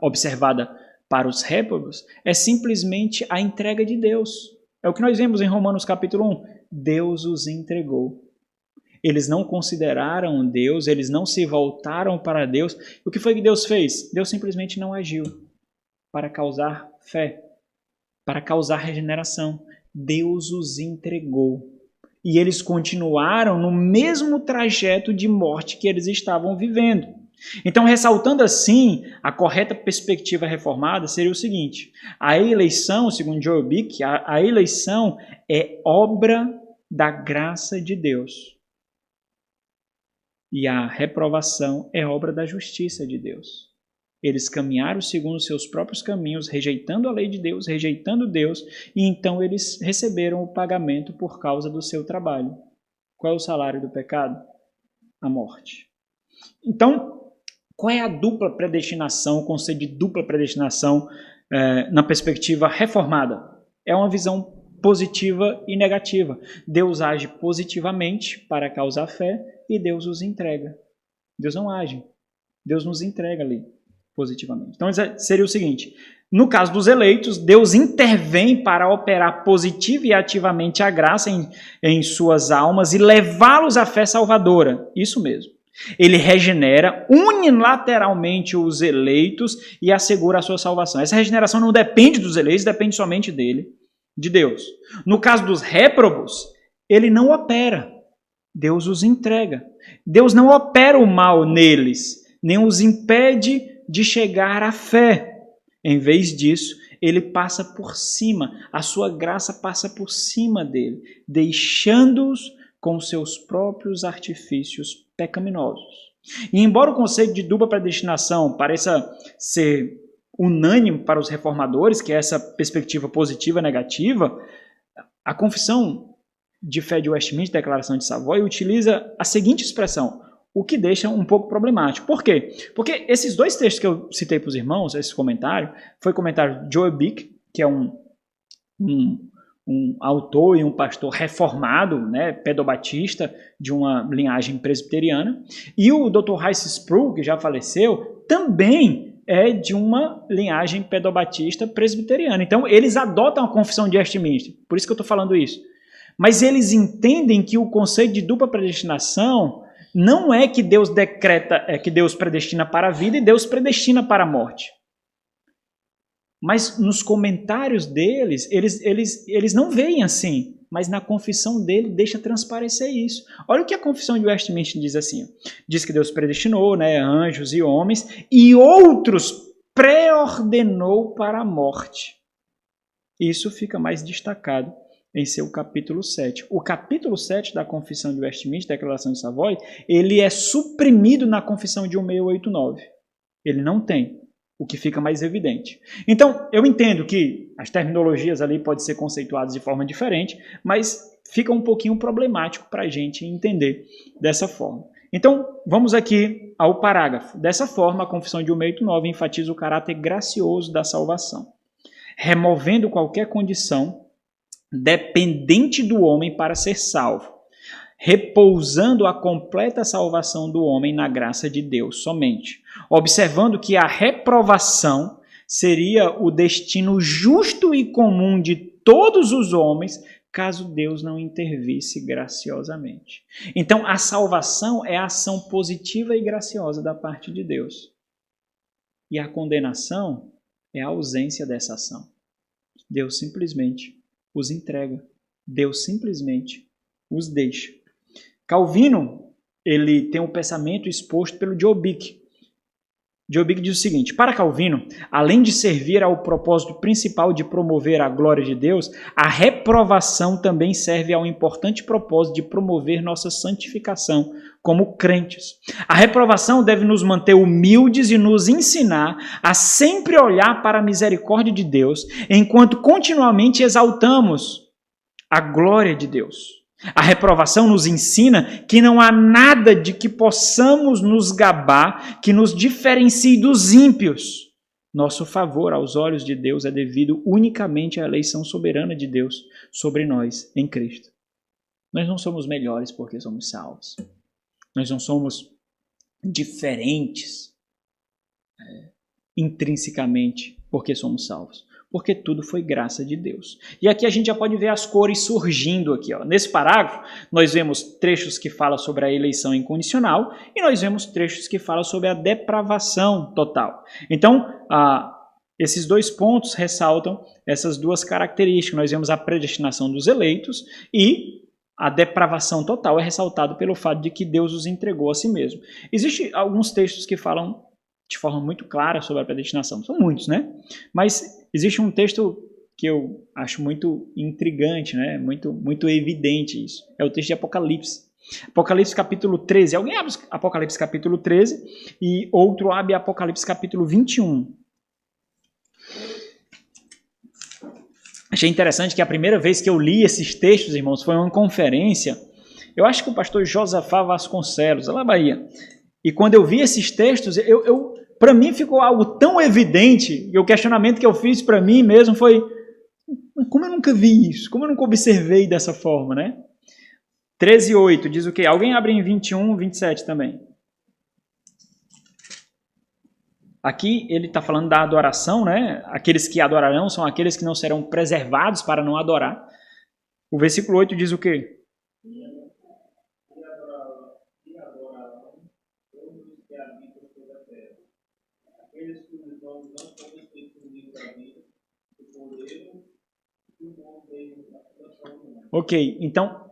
observada para os réprobos, é simplesmente a entrega de Deus. É o que nós vemos em Romanos capítulo 1. Deus os entregou. Eles não consideraram Deus, eles não se voltaram para Deus. O que foi que Deus fez? Deus simplesmente não agiu para causar fé, para causar regeneração. Deus os entregou. E eles continuaram no mesmo trajeto de morte que eles estavam vivendo. Então, ressaltando assim, a correta perspectiva reformada seria o seguinte: a eleição, segundo Joel Bick, a eleição é obra da graça de Deus. E a reprovação é obra da justiça de Deus. Eles caminharam segundo seus próprios caminhos, rejeitando a lei de Deus, rejeitando Deus, e então eles receberam o pagamento por causa do seu trabalho. Qual é o salário do pecado? A morte. Então, qual é a dupla predestinação, o conceito de dupla predestinação na perspectiva reformada? É uma visão positiva e negativa. Deus age positivamente para causar fé e Deus os entrega. Deus não age. Deus nos entrega ali positivamente. Então seria o seguinte: no caso dos eleitos, Deus intervém para operar positiva e ativamente a graça em suas almas e levá-los à fé salvadora. Isso mesmo. Ele regenera unilateralmente os eleitos e assegura a sua salvação. Essa regeneração não depende dos eleitos, depende somente dele. de Deus. No caso dos réprobos, ele não opera, Deus os entrega. Deus não opera o mal neles, nem os impede de chegar à fé. Em vez disso, ele passa por cima, a sua graça passa por cima dele, deixando-os com seus próprios artifícios pecaminosos. E embora o conceito de dupla predestinação pareça ser unânime para os reformadores, que é essa perspectiva positiva e negativa, a confissão de fé de Westminster, Declaração de Savoy, utiliza a seguinte expressão, o que deixa um pouco problemático. Por quê? Porque esses dois textos que eu citei para os irmãos, esse comentário, foi o comentário de Joel Bick, que é um autor e um pastor reformado, né, pedobatista, de uma linhagem presbiteriana, e o Dr. Rice Sproul, que já faleceu, também é de uma linhagem pedobatista presbiteriana. Então, eles adotam a confissão de Westminster, por isso que eu estou falando isso. Mas eles entendem que o conceito de dupla predestinação não é que Deus decreta, é que Deus predestina para a vida e Deus predestina para a morte. Mas nos comentários deles, eles não veem assim, mas na confissão dele deixa transparecer isso. Olha o que a confissão de Westminster diz assim. Diz que Deus predestinou, né, anjos e homens, e outros pré-ordenou para a morte. Isso fica mais destacado em seu capítulo 7. O capítulo 7 da confissão de Westminster, Declaração de Savoy, ele é suprimido na confissão de 1689. Ele não tem, o que fica mais evidente. Então, eu entendo que as terminologias ali podem ser conceituadas de forma diferente, mas fica um pouquinho problemático para a gente entender dessa forma. Então, vamos aqui ao parágrafo. Dessa forma, a confissão de 1689 enfatiza o caráter gracioso da salvação, removendo qualquer condição dependente do homem para ser salvo, repousando a completa salvação do homem na graça de Deus somente, observando que a reprovação seria o destino justo e comum de todos os homens, caso Deus não intervisse graciosamente. Então, a salvação é a ação positiva e graciosa da parte de Deus. E a condenação é a ausência dessa ação. Deus simplesmente os entrega. Deus simplesmente os deixa. Calvino, ele tem um pensamento exposto pelo Joel Bick. Joel Bick diz o seguinte: para Calvino, além de servir ao propósito principal de promover a glória de Deus, a reprovação também serve ao importante propósito de promover nossa santificação como crentes. A reprovação deve nos manter humildes e nos ensinar a sempre olhar para a misericórdia de Deus, enquanto continuamente exaltamos a glória de Deus. A reprovação nos ensina que não há nada de que possamos nos gabar que nos diferencie dos ímpios. Nosso favor aos olhos de Deus é devido unicamente à eleição soberana de Deus sobre nós em Cristo. Nós não somos melhores porque somos salvos. Nós não somos diferentes intrinsecamente porque somos salvos. Porque tudo foi graça de Deus. E aqui a gente já pode ver as cores surgindo aqui. Ó. Nesse parágrafo, nós vemos trechos que falam sobre a eleição incondicional e nós vemos trechos que falam sobre a depravação total. Então, esses dois pontos ressaltam essas duas características. Nós vemos a predestinação dos eleitos e a depravação total é ressaltado pelo fato de que Deus os entregou a si mesmo. Existem alguns textos que falam de forma muito clara sobre a predestinação. São muitos, né? Mas existe um texto que eu acho muito intrigante, né? Muito evidente isso. É o texto de Apocalipse. Apocalipse capítulo 13. Alguém abre Apocalipse capítulo 13 e outro abre Apocalipse capítulo 21. Achei interessante que a primeira vez que eu li esses textos, irmãos, foi em uma conferência. Eu acho que o pastor Josafá Vasconcelos, lá na Bahia. E quando eu vi esses textos, para mim ficou algo tão evidente, e o questionamento que eu fiz para mim mesmo foi: como eu nunca vi isso? Como eu nunca observei dessa forma, né? 13:8 diz o quê? Alguém abre em 21, 27 também. Aqui ele está falando da adoração, né? Aqueles que adorarão são aqueles que não serão preservados para não adorar. O versículo 8 diz o quê? Ok, então,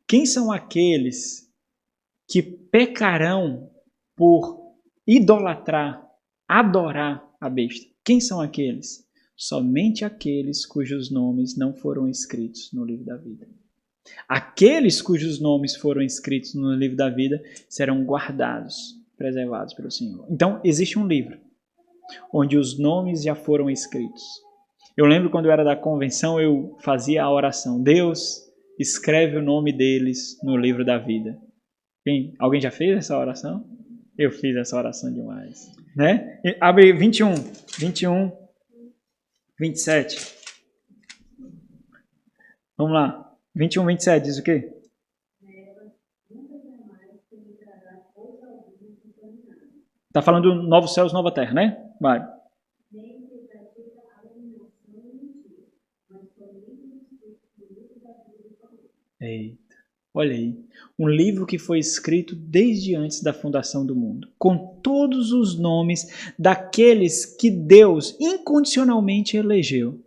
quem são aqueles que pecarão por idolatrar, adorar a besta? Quem são aqueles? Somente aqueles cujos nomes não foram escritos no livro da vida. Aqueles cujos nomes foram escritos no livro da vida serão guardados, preservados pelo Senhor. Então, existe um livro onde os nomes já foram escritos. Eu lembro quando eu era da convenção, eu fazia a oração: Deus, escreve o nome deles no livro da vida. Alguém já fez essa oração? Eu fiz essa oração demais. Né? Abre 21, 27. Vamos lá. 21, 27 diz o quê? Está falando do novo céus, nova terra, né? Vai. Eita, olha aí. Um livro que foi escrito desde antes da fundação do mundo, com todos os nomes daqueles que Deus incondicionalmente elegeu.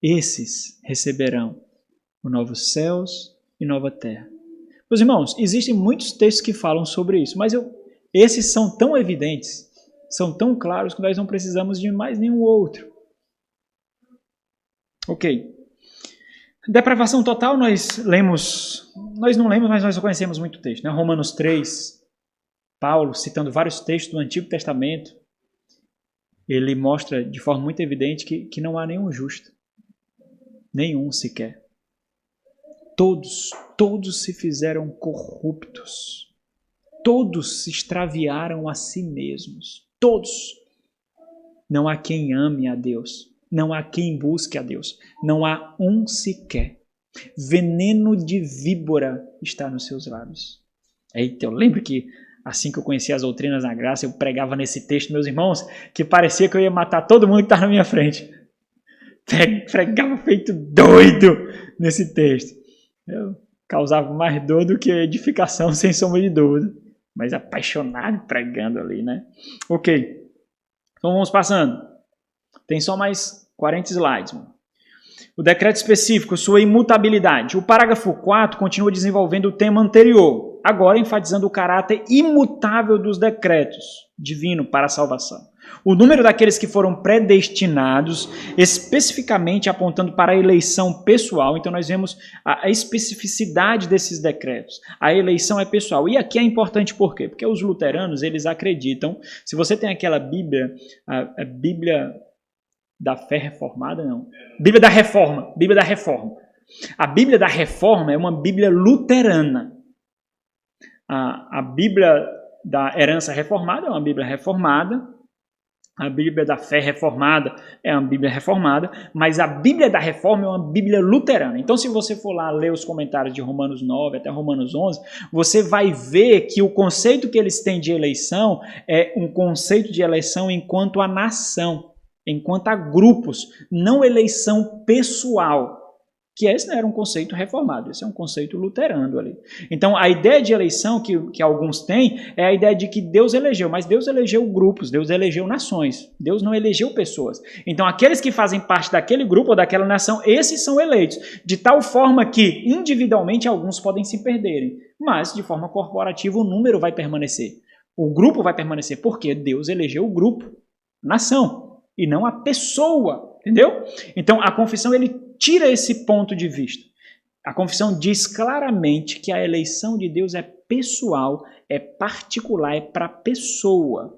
Esses receberão os novos céus e nova terra. Meus irmãos, existem muitos textos que falam sobre isso, mas esses são tão evidentes, são tão claros que nós não precisamos de mais nenhum outro. Ok. Depravação total, nós não lemos, mas nós conhecemos muito texto. Né? Romanos 3, Paulo, citando vários textos do Antigo Testamento, ele mostra de forma muito evidente que não há nenhum justo. Nenhum sequer. Todos se fizeram corruptos. Todos se extraviaram a si mesmos. Todos. Não há quem ame a Deus. Não há quem busque a Deus. Não há um sequer. Veneno de víbora está nos seus lábios. Eita, eu lembro que assim que eu conhecia as doutrinas da graça, eu pregava nesse texto, meus irmãos, que parecia que eu ia matar todo mundo que estava na minha frente. Pregava feito doido nesse texto. Eu causava mais dor do que edificação, sem sombra de dúvida. Mas apaixonado pregando ali, né? Ok. Então vamos passando. Tem só mais 40 slides. Mano. O decreto específico, sua imutabilidade. O parágrafo 4 continua desenvolvendo o tema anterior, agora enfatizando o caráter imutável dos decretos divino para a salvação. O número daqueles que foram predestinados, especificamente apontando para a eleição pessoal. Então nós vemos a especificidade desses decretos. A eleição é pessoal. E aqui é importante por quê? Porque os luteranos, eles acreditam, se você tem aquela Bíblia, a Bíblia da fé reformada, não. Bíblia da Reforma. Bíblia da Reforma. A Bíblia da Reforma é uma Bíblia luterana. A Bíblia da herança reformada é uma Bíblia reformada. A Bíblia da fé reformada é uma Bíblia reformada. Mas a Bíblia da Reforma é uma Bíblia luterana. Então, se você for lá ler os comentários de Romanos 9 até Romanos 11, você vai ver que o conceito que eles têm de eleição é um conceito de eleição enquanto a nação. Enquanto a grupos, não eleição pessoal, que esse não era um conceito reformado, esse é um conceito luterano ali. Então, a ideia de eleição que alguns têm é a ideia de que Deus elegeu, mas Deus elegeu grupos, Deus elegeu nações, Deus não elegeu pessoas. Então, aqueles que fazem parte daquele grupo ou daquela nação, esses são eleitos, de tal forma que, individualmente, alguns podem se perderem, mas, de forma corporativa, o número vai permanecer. O grupo vai permanecer, porque Deus elegeu o grupo, nação. E não a pessoa, entendeu? Então, a confissão, ele tira esse ponto de vista. A confissão diz claramente que a eleição de Deus é pessoal, é particular, é para a pessoa.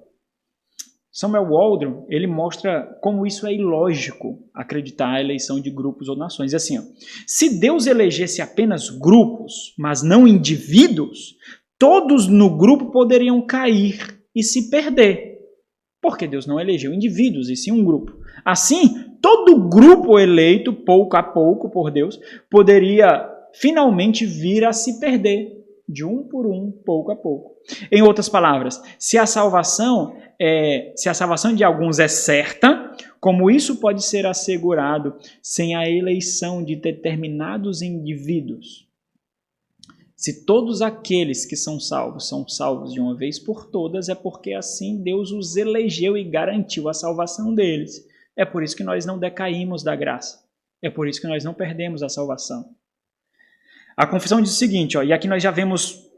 Samuel Waldron, ele mostra como isso é ilógico, acreditar a eleição de grupos ou nações. É assim, ó, se Deus elegesse apenas grupos, mas não indivíduos, todos no grupo poderiam cair e se perder. Porque Deus não elegeu indivíduos, e sim um grupo. Assim, todo grupo eleito, pouco a pouco, por Deus, poderia finalmente vir a se perder, de um por um, pouco a pouco. Em outras palavras, se a salvação de alguns é certa, como isso pode ser assegurado sem a eleição de determinados indivíduos? Se todos aqueles que são salvos de uma vez por todas, é porque assim Deus os elegeu e garantiu a salvação deles. É por isso que nós não decaímos da graça. É por isso que nós não perdemos a salvação. A confissão diz o seguinte, e aqui nós já vemos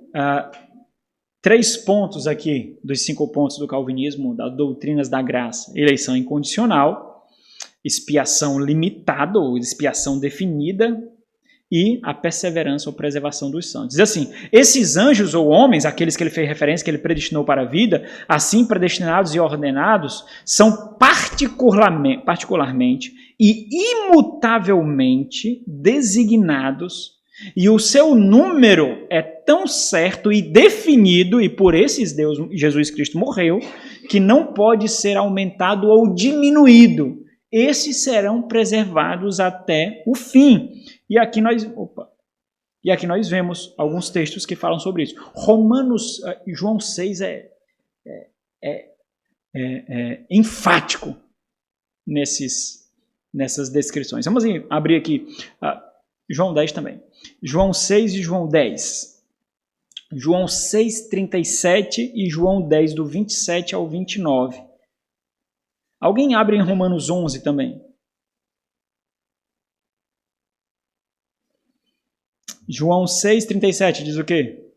3 pontos aqui dos 5 pontos do calvinismo, das doutrinas da graça. Eleição incondicional, expiação limitada ou expiação definida e a perseverança ou preservação dos santos. Diz assim, esses anjos ou homens, aqueles que ele fez referência, que ele predestinou para a vida, assim predestinados e ordenados, são particularmente e imutavelmente designados, e o seu número é tão certo e definido, e por esses Deus, Jesus Cristo morreu, que não pode ser aumentado ou diminuído. Esses serão preservados até o fim. E aqui nós vemos alguns textos que falam sobre isso. João 6 é enfático nessas descrições. Vamos abrir aqui João 10 também. João 6 e João 10. João 6, 37 e João 10, do 27 ao 29. Alguém abre em Romanos 11 também. João 6, 37 diz o quê?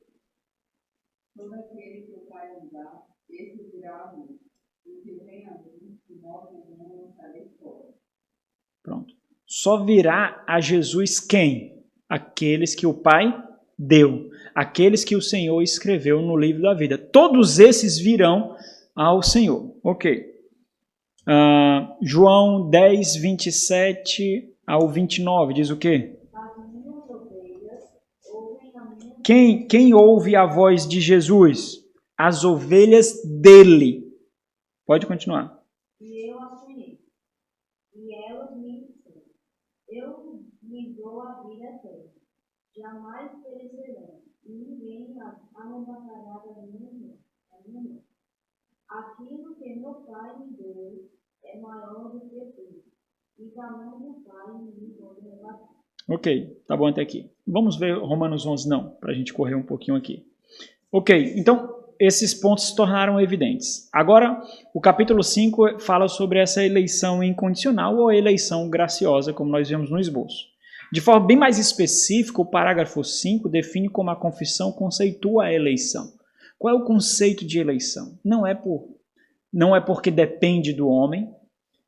Todo aquele que o Pai me dá, esse virá a mim. E que vem a mim, de modo nenhum eu lançarei fora. Pronto. Só virá a Jesus quem? Aqueles que o Pai deu. Aqueles que o Senhor escreveu no livro da vida. Todos esses virão ao Senhor. Ok. João 10, 27 ao 29 diz o quê? Quem ouve a voz de Jesus? As ovelhas dele. Pode continuar. E eu as conheço, e elas me disseram, eu lhes dou a vida eterna, jamais perecerão, e ninguém arrebatará da minha mão. Aquilo que meu Pai me deu é maior do que tudo, e da mão do Pai ninguém pode arrebatar. Ok, tá bom até aqui. Vamos ver Romanos 11 não, para a gente correr um pouquinho aqui. Ok, então esses pontos se tornaram evidentes. Agora, o capítulo 5 fala sobre essa eleição incondicional ou eleição graciosa, como nós vemos no esboço. De forma bem mais específica, o parágrafo 5 define como a confissão conceitua a eleição. Qual é o conceito de eleição? Não é porque depende do homem,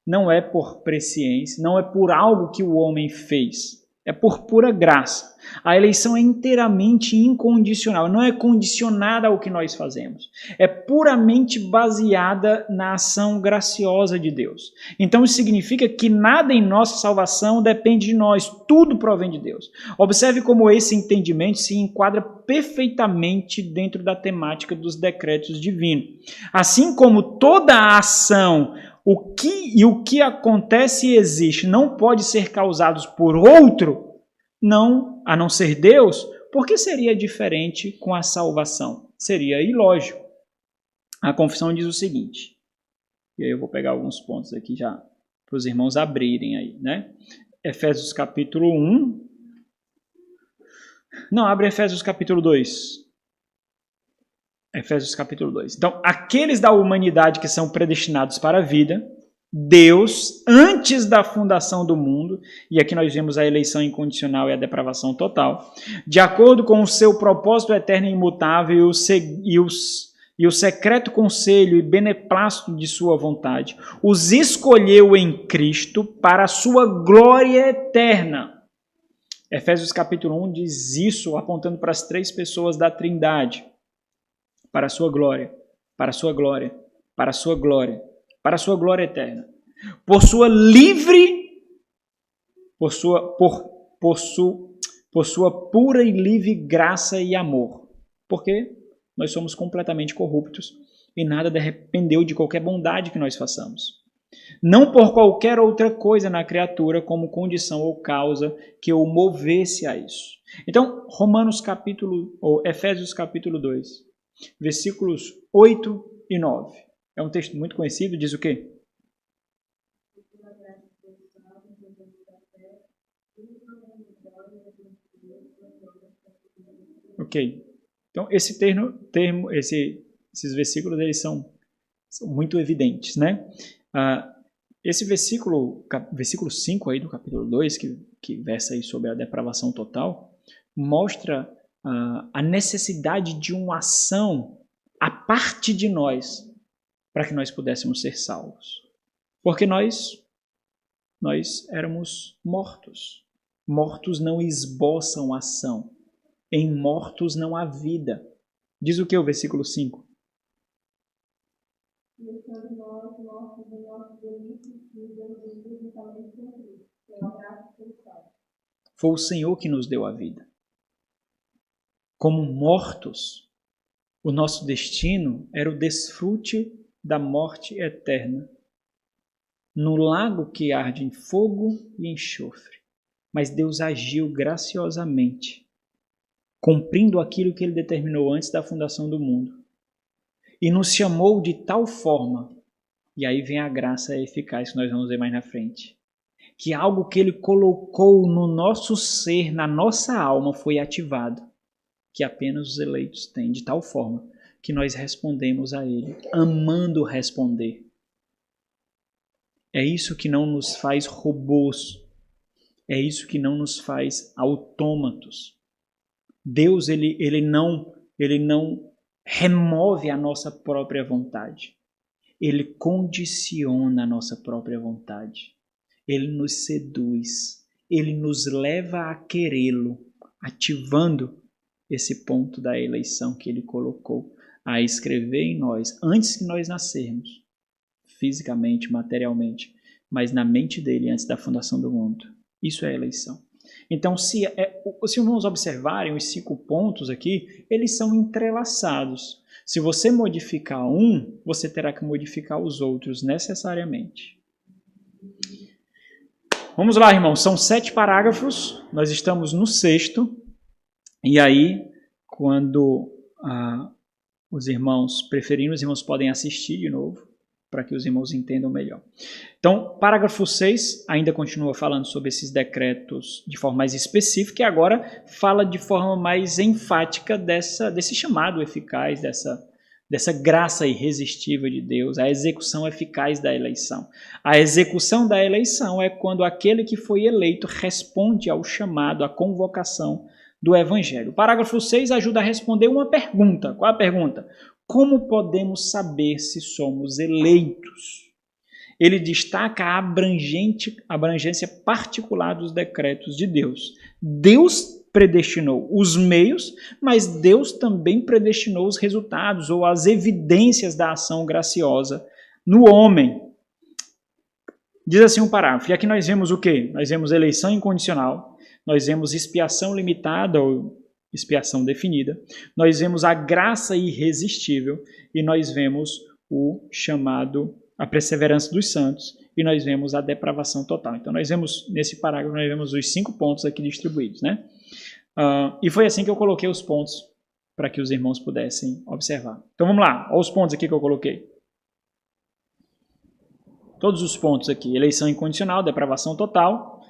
não é por presciência, não é por algo que o homem fez. É por pura graça. A eleição é inteiramente incondicional, não é condicionada ao que nós fazemos. É puramente baseada na ação graciosa de Deus. Então isso significa que nada em nossa salvação depende de nós, tudo provém de Deus. Observe como esse entendimento se enquadra perfeitamente dentro da temática dos decretos divinos. Assim como toda a ação, o que acontece e existe não pode ser causados por outro, a não ser Deus, por que seria diferente com a salvação? Seria ilógico. A confissão diz o seguinte, e aí eu vou pegar alguns pontos aqui já para os irmãos abrirem aí, né? Efésios capítulo 1. Não, abre Efésios capítulo 2. Efésios capítulo 2. Então, aqueles da humanidade que são predestinados para a vida, Deus, antes da fundação do mundo, e aqui nós vemos a eleição incondicional e a depravação total, de acordo com o seu propósito eterno e imutável e o secreto conselho e beneplácito de sua vontade, os escolheu em Cristo para a sua glória eterna. Efésios capítulo 1 diz isso apontando para as 3 pessoas da Trindade. Para a sua glória, para a sua glória, para a sua glória, para a sua glória eterna. Por sua pura e livre graça e amor. Porque nós somos completamente corruptos e nada dependeu de qualquer bondade que nós façamos. Não por qualquer outra coisa na criatura como condição ou causa que o movesse a isso. Então, Efésios capítulo 2. Versículos 8 e 9. É um texto muito conhecido, diz o quê? Ok. Então, esses versículos eles são muito evidentes, né? esse versículo 5 aí do capítulo 2, que versa aí sobre a depravação total, mostra a necessidade de uma ação a parte de nós para que nós pudéssemos ser salvos. Porque nós éramos mortos. Mortos não esboçam ação. Em mortos não há vida. Diz o que o versículo 5? Foi o Senhor que nos deu a vida. Como mortos, o nosso destino era o desfrute da morte eterna, no lago que arde em fogo e enxofre. Mas Deus agiu graciosamente, cumprindo aquilo que Ele determinou antes da fundação do mundo. E nos chamou de tal forma, e aí vem a graça eficaz que nós vamos ver mais na frente, que algo que Ele colocou no nosso ser, na nossa alma, foi ativado, que apenas os eleitos têm, de tal forma que nós respondemos a Ele, amando responder. É isso que não nos faz robôs, é isso que não nos faz autômatos. Deus, ele não remove a nossa própria vontade. Ele condiciona a nossa própria vontade. Ele nos seduz. Ele nos leva a querê-lo, ativando esse ponto da eleição que Ele colocou a escrever em nós, antes que nós nascermos, fisicamente, materialmente, mas na mente dele antes da fundação do mundo. Isso é eleição. Então, se vamos observarem os 5 pontos aqui, eles são entrelaçados. Se você modificar um, você terá que modificar os outros necessariamente. Vamos lá, irmãos. São 7 parágrafos. Nós estamos no 6º. E aí, quando os irmãos preferirem, os irmãos podem assistir de novo, para que os irmãos entendam melhor. Então, parágrafo 6 ainda continua falando sobre esses decretos de forma mais específica e agora fala de forma mais enfática desse chamado eficaz, dessa graça irresistível de Deus, a execução eficaz da eleição. A execução da eleição é quando aquele que foi eleito responde ao chamado, à convocação do Evangelho. O parágrafo 6 ajuda a responder uma pergunta. Qual a pergunta? Como podemos saber se somos eleitos? Ele destaca a abrangência particular dos decretos de Deus. Deus predestinou os meios, mas Deus também predestinou os resultados ou as evidências da ação graciosa no homem. Diz assim um parágrafo. E aqui nós vemos o quê? Nós vemos eleição incondicional, nós vemos expiação limitada ou expiação definida, nós vemos a graça irresistível e nós vemos o chamado, a perseverança dos santos e nós vemos a depravação total. Então nós vemos, nesse parágrafo, nós vemos os 5 pontos aqui distribuídos, né? E foi assim que eu coloquei os pontos para que os irmãos pudessem observar. Então vamos lá, olha os pontos aqui que eu coloquei. Todos os pontos aqui, eleição incondicional, depravação total,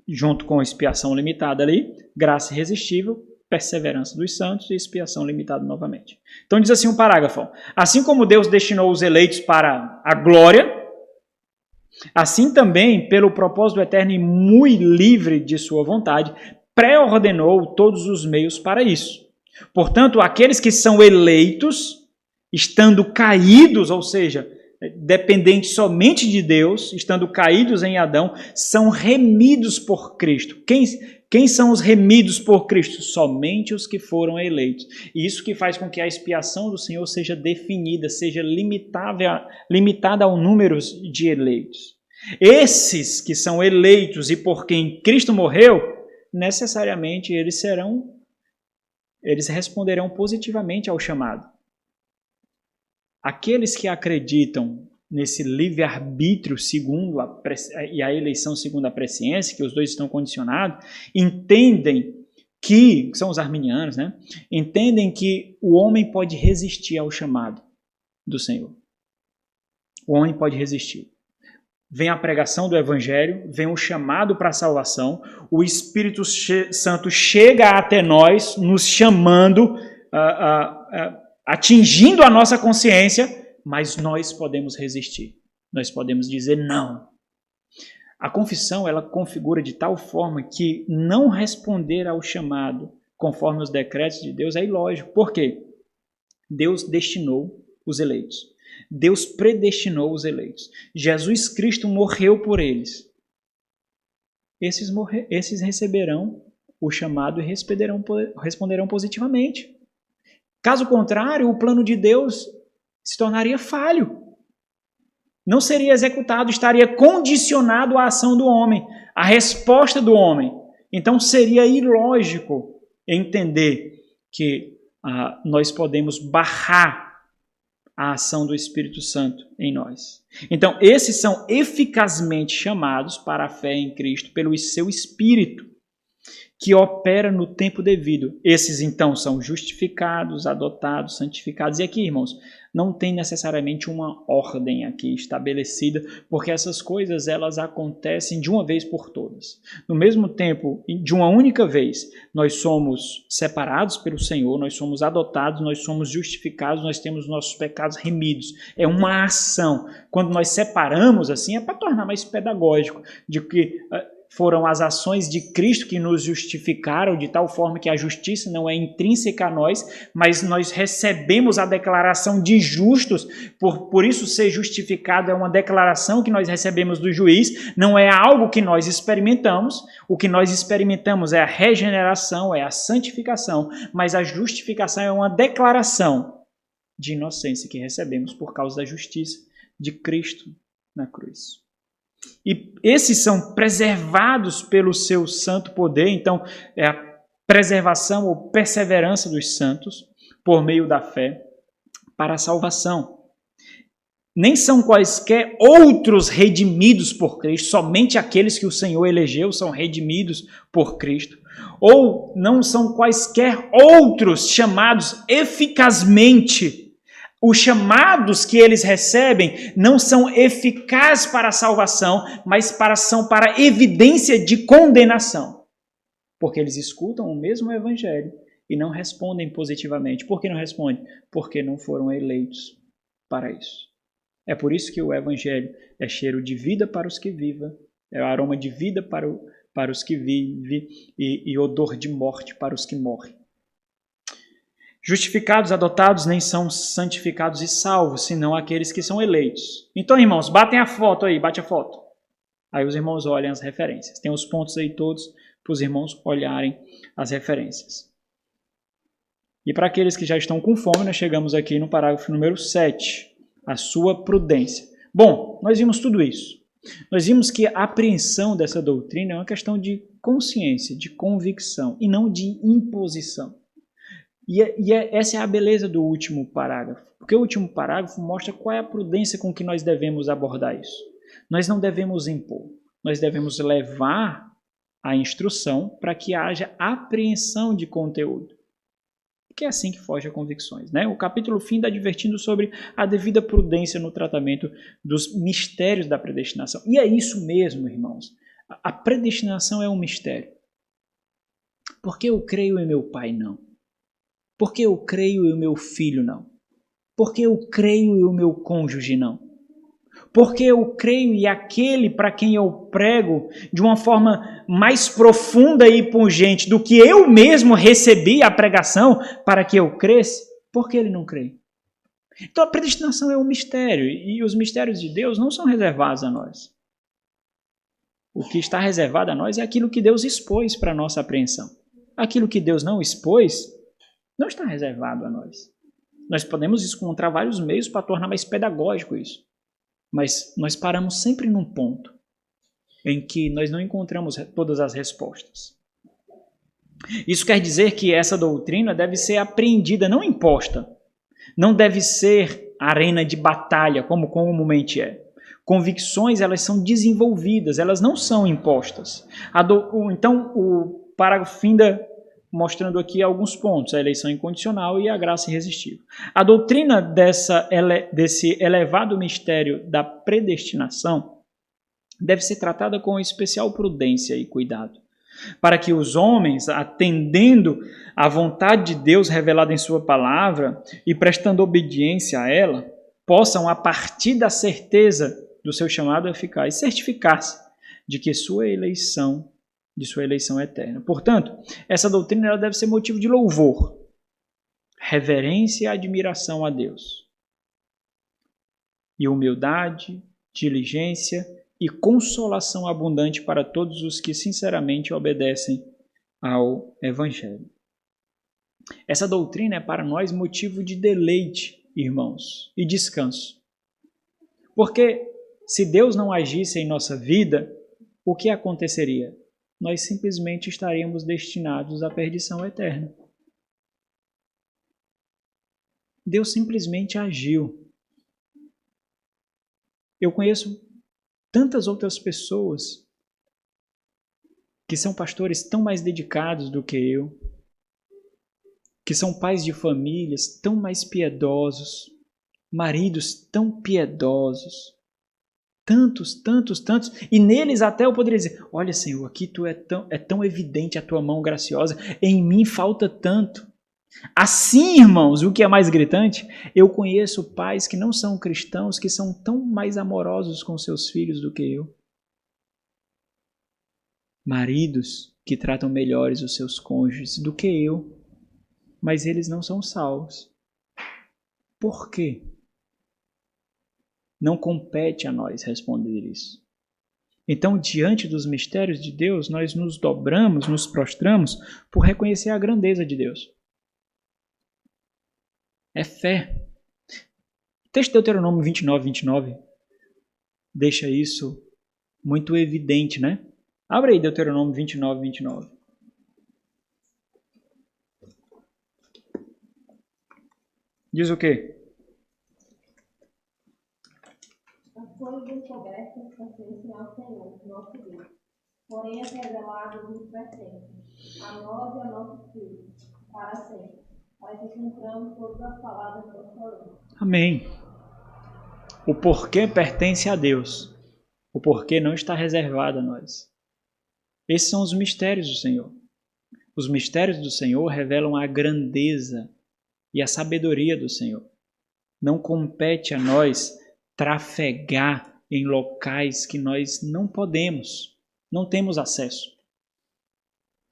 junto com expiação limitada ali, graça irresistível, perseverança dos santos e expiação limitada novamente. Então diz assim um parágrafo: assim como Deus destinou os eleitos para a glória, assim também, pelo propósito eterno e muito livre de sua vontade, pré-ordenou todos os meios para isso. Portanto, aqueles que são eleitos, estando caídos, ou seja, dependentes somente de Deus, estando caídos em Adão, são remidos por Cristo. Quem são os remidos por Cristo? Somente os que foram eleitos. E isso que faz com que a expiação do Senhor seja definida, seja limitada ao número de eleitos. Esses que são eleitos e por quem Cristo morreu, necessariamente eles responderão positivamente ao chamado. Aqueles que acreditam nesse livre-arbítrio e a eleição segundo a presciência, que os dois estão condicionados, entendem que são os arminianos, né? Entendem que o homem pode resistir ao chamado do Senhor. O homem pode resistir. Vem a pregação do Evangelho, vem o chamado para a salvação, o Espírito Santo chega até nós, nos chamando, atingindo a nossa consciência, mas nós podemos resistir. Nós podemos dizer não. A confissão, ela configura de tal forma que não responder ao chamado conforme os decretos de Deus é ilógico. Por quê? Deus destinou os eleitos. Deus predestinou os eleitos. Jesus Cristo morreu por eles. Esses receberão o chamado e responderão positivamente. Caso contrário, o plano de Deus se tornaria falho. Não seria executado, estaria condicionado à ação do homem, à resposta do homem. Então seria ilógico entender que nós podemos barrar a ação do Espírito Santo em nós. Então, esses são eficazmente chamados para a fé em Cristo pelo seu Espírito, que opera no tempo devido. Esses, então, são justificados, adotados, santificados. E aqui, irmãos, não tem necessariamente uma ordem aqui estabelecida, porque essas coisas, elas acontecem de uma vez por todas. No mesmo tempo, de uma única vez, nós somos separados pelo Senhor, nós somos adotados, nós somos justificados, nós temos nossos pecados remidos. É uma ação. Quando nós separamos, assim, é para tornar mais pedagógico, de que foram as ações de Cristo que nos justificaram, de tal forma que a justiça não é intrínseca a nós, mas nós recebemos a declaração de justos, por isso ser justificado é uma declaração que nós recebemos do juiz, não é algo que nós experimentamos, o que nós experimentamos é a regeneração, é a santificação, mas a justificação é uma declaração de inocência que recebemos por causa da justiça de Cristo na cruz. E esses são preservados pelo seu santo poder, então é a preservação ou perseverança dos santos por meio da fé para a salvação. Nem são quaisquer outros redimidos por Cristo, somente aqueles que o Senhor elegeu são redimidos por Cristo. Ou não são quaisquer outros chamados eficazmente. Os chamados que eles recebem não são eficazes para a salvação, mas são para evidência de condenação. Porque eles escutam o mesmo evangelho e não respondem positivamente. Por que não respondem? Porque não foram eleitos para isso. É por isso que o evangelho é cheiro de vida para os que vivem, é aroma de vida para os que vivem e odor de morte para os que morrem. Justificados, adotados, nem são santificados e salvos, senão aqueles que são eleitos. Então, irmãos, batem a foto aí, bate a foto. Aí os irmãos olham as referências. Tem os pontos aí todos para os irmãos olharem as referências. E para aqueles que já estão com fome, nós chegamos aqui no parágrafo número 7, a sua prudência. Bom, nós vimos tudo isso. Nós vimos que a apreensão dessa doutrina é uma questão de consciência, de convicção, e não de imposição. Essa é a beleza do último parágrafo, porque o último parágrafo mostra qual é a prudência com que nós devemos abordar isso. Nós não devemos impor, nós devemos levar a instrução para que haja apreensão de conteúdo, que é assim que foge a convicções, né? O capítulo fim está advertindo sobre a devida prudência no tratamento dos mistérios da predestinação. E é isso mesmo, irmãos. A predestinação é um mistério. Por que eu creio em meu pai, não? Por que eu creio e o meu filho não? Por que eu creio e o meu cônjuge não? Por que eu creio e aquele para quem eu prego de uma forma mais profunda e pungente do que eu mesmo recebi a pregação para que eu cresça? Por que ele não crê? Então a predestinação é um mistério e os mistérios de Deus não são reservados a nós. O que está reservado a nós é aquilo que Deus expôs para a nossa apreensão. Aquilo que Deus não expôs não está reservado a nós. Nós podemos encontrar vários meios para tornar mais pedagógico isso. Mas nós paramos sempre num ponto em que nós não encontramos todas as respostas. Isso quer dizer que essa doutrina deve ser apreendida, não imposta. Não deve ser arena de batalha, como comumente é. Convicções, elas são desenvolvidas, elas não são impostas. Então, o parágrafo finda mostrando aqui alguns pontos, a eleição incondicional e a graça irresistível. A doutrina desse elevado mistério da predestinação deve ser tratada com especial prudência e cuidado, para que os homens, atendendo à vontade de Deus revelada em sua palavra e prestando obediência a ela, possam, a partir da certeza do seu chamado eficaz, certificar-se de sua eleição eterna. Portanto, essa doutrina ela deve ser motivo de louvor, reverência e admiração a Deus. E humildade, diligência e consolação abundante para todos os que sinceramente obedecem ao Evangelho. Essa doutrina é para nós motivo de deleite, irmãos, e descanso. Porque se Deus não agisse em nossa vida, o que aconteceria? Nós simplesmente estaríamos destinados à perdição eterna. Deus simplesmente agiu. Eu conheço tantas outras pessoas que são pastores tão mais dedicados do que eu, que são pais de famílias tão mais piedosos, maridos tão piedosos, tantos, e neles até eu poderia dizer, olha Senhor, aqui tu é tão evidente a tua mão graciosa, em mim falta tanto. Assim, irmãos, o que é mais gritante, eu conheço pais que não são cristãos, que são tão mais amorosos com seus filhos do que eu. Maridos que tratam melhores os seus cônjuges do que eu, mas eles não são salvos. Por quê? Não compete a nós responder isso. Então, diante dos mistérios de Deus, nós nos dobramos, nos prostramos por reconhecer a grandeza de Deus. É fé. O texto de Deuteronômio 29 deixa isso muito evidente, né? Abre aí Deuteronômio 29. Diz o quê? As coisas encobertas pertencem ao Senhor, nosso Deus. Porém, as reveladas nos pertencem, a nós e a nossos filhos, para sempre. Para que cumpramos todas as palavras que nós falamos. Amém. O porquê pertence a Deus. O porquê não está reservado a nós. Esses são os mistérios do Senhor. Os mistérios do Senhor revelam a grandeza e a sabedoria do Senhor. Não compete a nós trafegar em locais que nós não podemos, não temos acesso.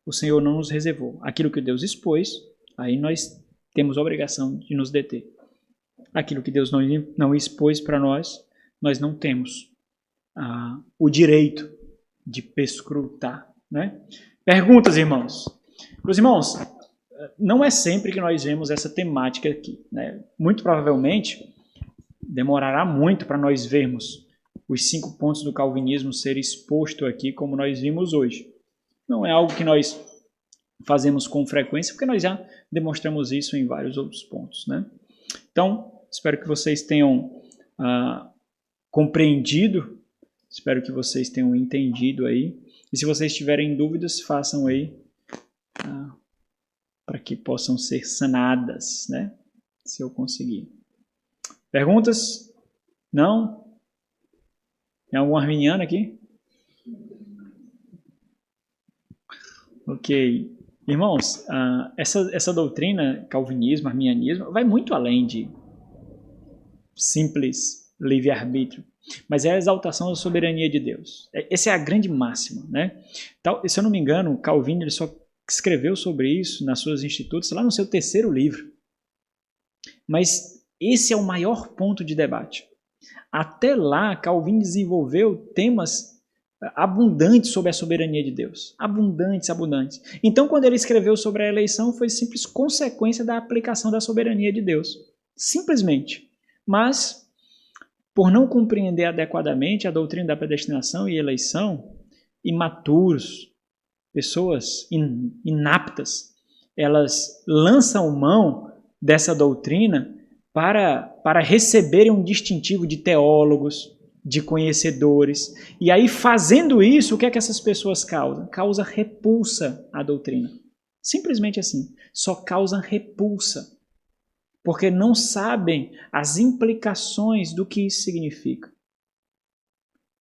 O Senhor não nos reservou. Aquilo que Deus expôs, aí nós temos a obrigação de nos deter. Aquilo que Deus não expôs para nós, nós não temos o direito de perscrutar. Né? Perguntas, irmãos. Meus irmãos, não é sempre que nós vemos essa temática aqui. Né? Muito provavelmente, demorará muito para nós vermos os 5 pontos do calvinismo ser exposto aqui como nós vimos hoje. Não é algo que nós fazemos com frequência, porque nós já demonstramos isso em vários outros pontos. Né? Então, espero que vocês tenham compreendido, espero que vocês tenham entendido aí. E se vocês tiverem dúvidas, façam aí para que possam ser sanadas, né? Se eu conseguir. Perguntas? Não? Tem algum arminiano aqui? Ok. Irmãos, essa doutrina, calvinismo, arminianismo, vai muito além de simples livre-arbítrio, mas é a exaltação da soberania de Deus. Essa é a grande máxima, né? Então, se eu não me engano, Calvino ele só escreveu sobre isso nas suas Institutos, lá no seu 3º livro. Mas esse é o maior ponto de debate. Até lá, Calvino desenvolveu temas abundantes sobre a soberania de Deus. Abundantes. Então, quando ele escreveu sobre a eleição, foi simples consequência da aplicação da soberania de Deus. Simplesmente. Mas, por não compreender adequadamente a doutrina da predestinação e eleição, imaturos, pessoas inaptas, elas lançam mão dessa doutrina para receberem um distintivo de teólogos, de conhecedores. E aí, fazendo isso, o que é que essas pessoas causam? Causa repulsa à doutrina. Simplesmente assim. Só causa repulsa. Porque não sabem as implicações do que isso significa.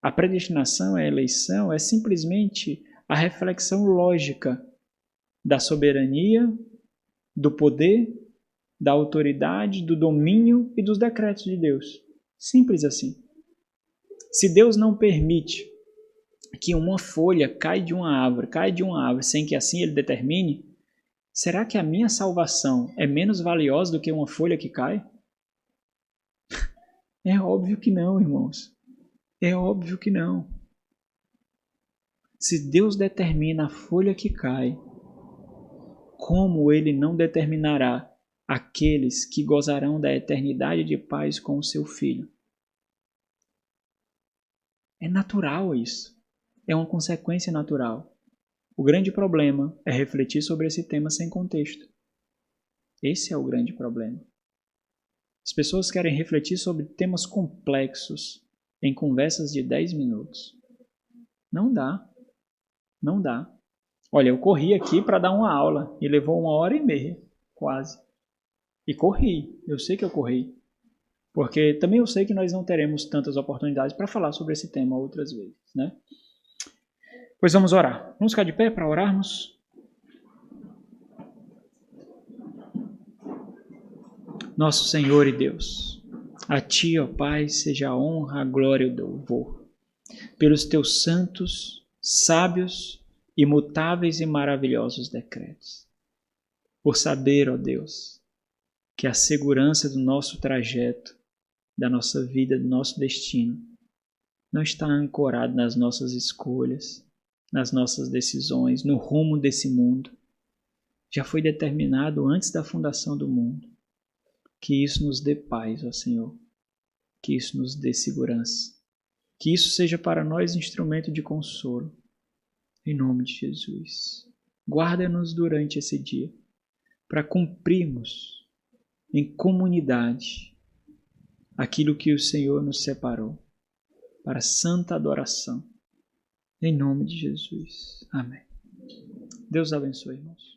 A predestinação, a eleição, é simplesmente a reflexão lógica da soberania, do poder, da autoridade, do domínio e dos decretos de Deus. Simples assim. Se Deus não permite que uma folha cai de uma árvore, sem que assim ele determine, será que a minha salvação é menos valiosa do que uma folha que cai? É óbvio que não, irmãos. É óbvio que não. Se Deus determina a folha que cai, como Ele não determinará aqueles que gozarão da eternidade de paz com o seu Filho? É natural isso. É uma consequência natural. O grande problema é refletir sobre esse tema sem contexto. Esse é o grande problema. As pessoas querem refletir sobre temas complexos em conversas de 10 minutos. Não dá. Não dá. Olha, eu corri aqui para dar uma aula e levou 1h30, quase. E corri. Eu sei que eu corri. Porque também eu sei que nós não teremos tantas oportunidades para falar sobre esse tema outras vezes, né? Pois vamos orar. Vamos ficar de pé para orarmos? Nosso Senhor e Deus, a Ti, ó Pai, seja a honra, a glória e o louvor, pelos Teus santos, sábios, imutáveis e maravilhosos decretos. Por saber, ó Deus, que a segurança do nosso trajeto, da nossa vida, do nosso destino, não está ancorado nas nossas escolhas, nas nossas decisões, no rumo desse mundo. Já foi determinado antes da fundação do mundo. Que isso nos dê paz, ó Senhor. Que isso nos dê segurança. Que isso seja para nós instrumento de consolo. Em nome de Jesus. Guarda-nos durante esse dia, para cumprirmos em comunidade aquilo que o Senhor nos separou, para santa adoração. Em nome de Jesus. Amém. Deus abençoe, irmãos.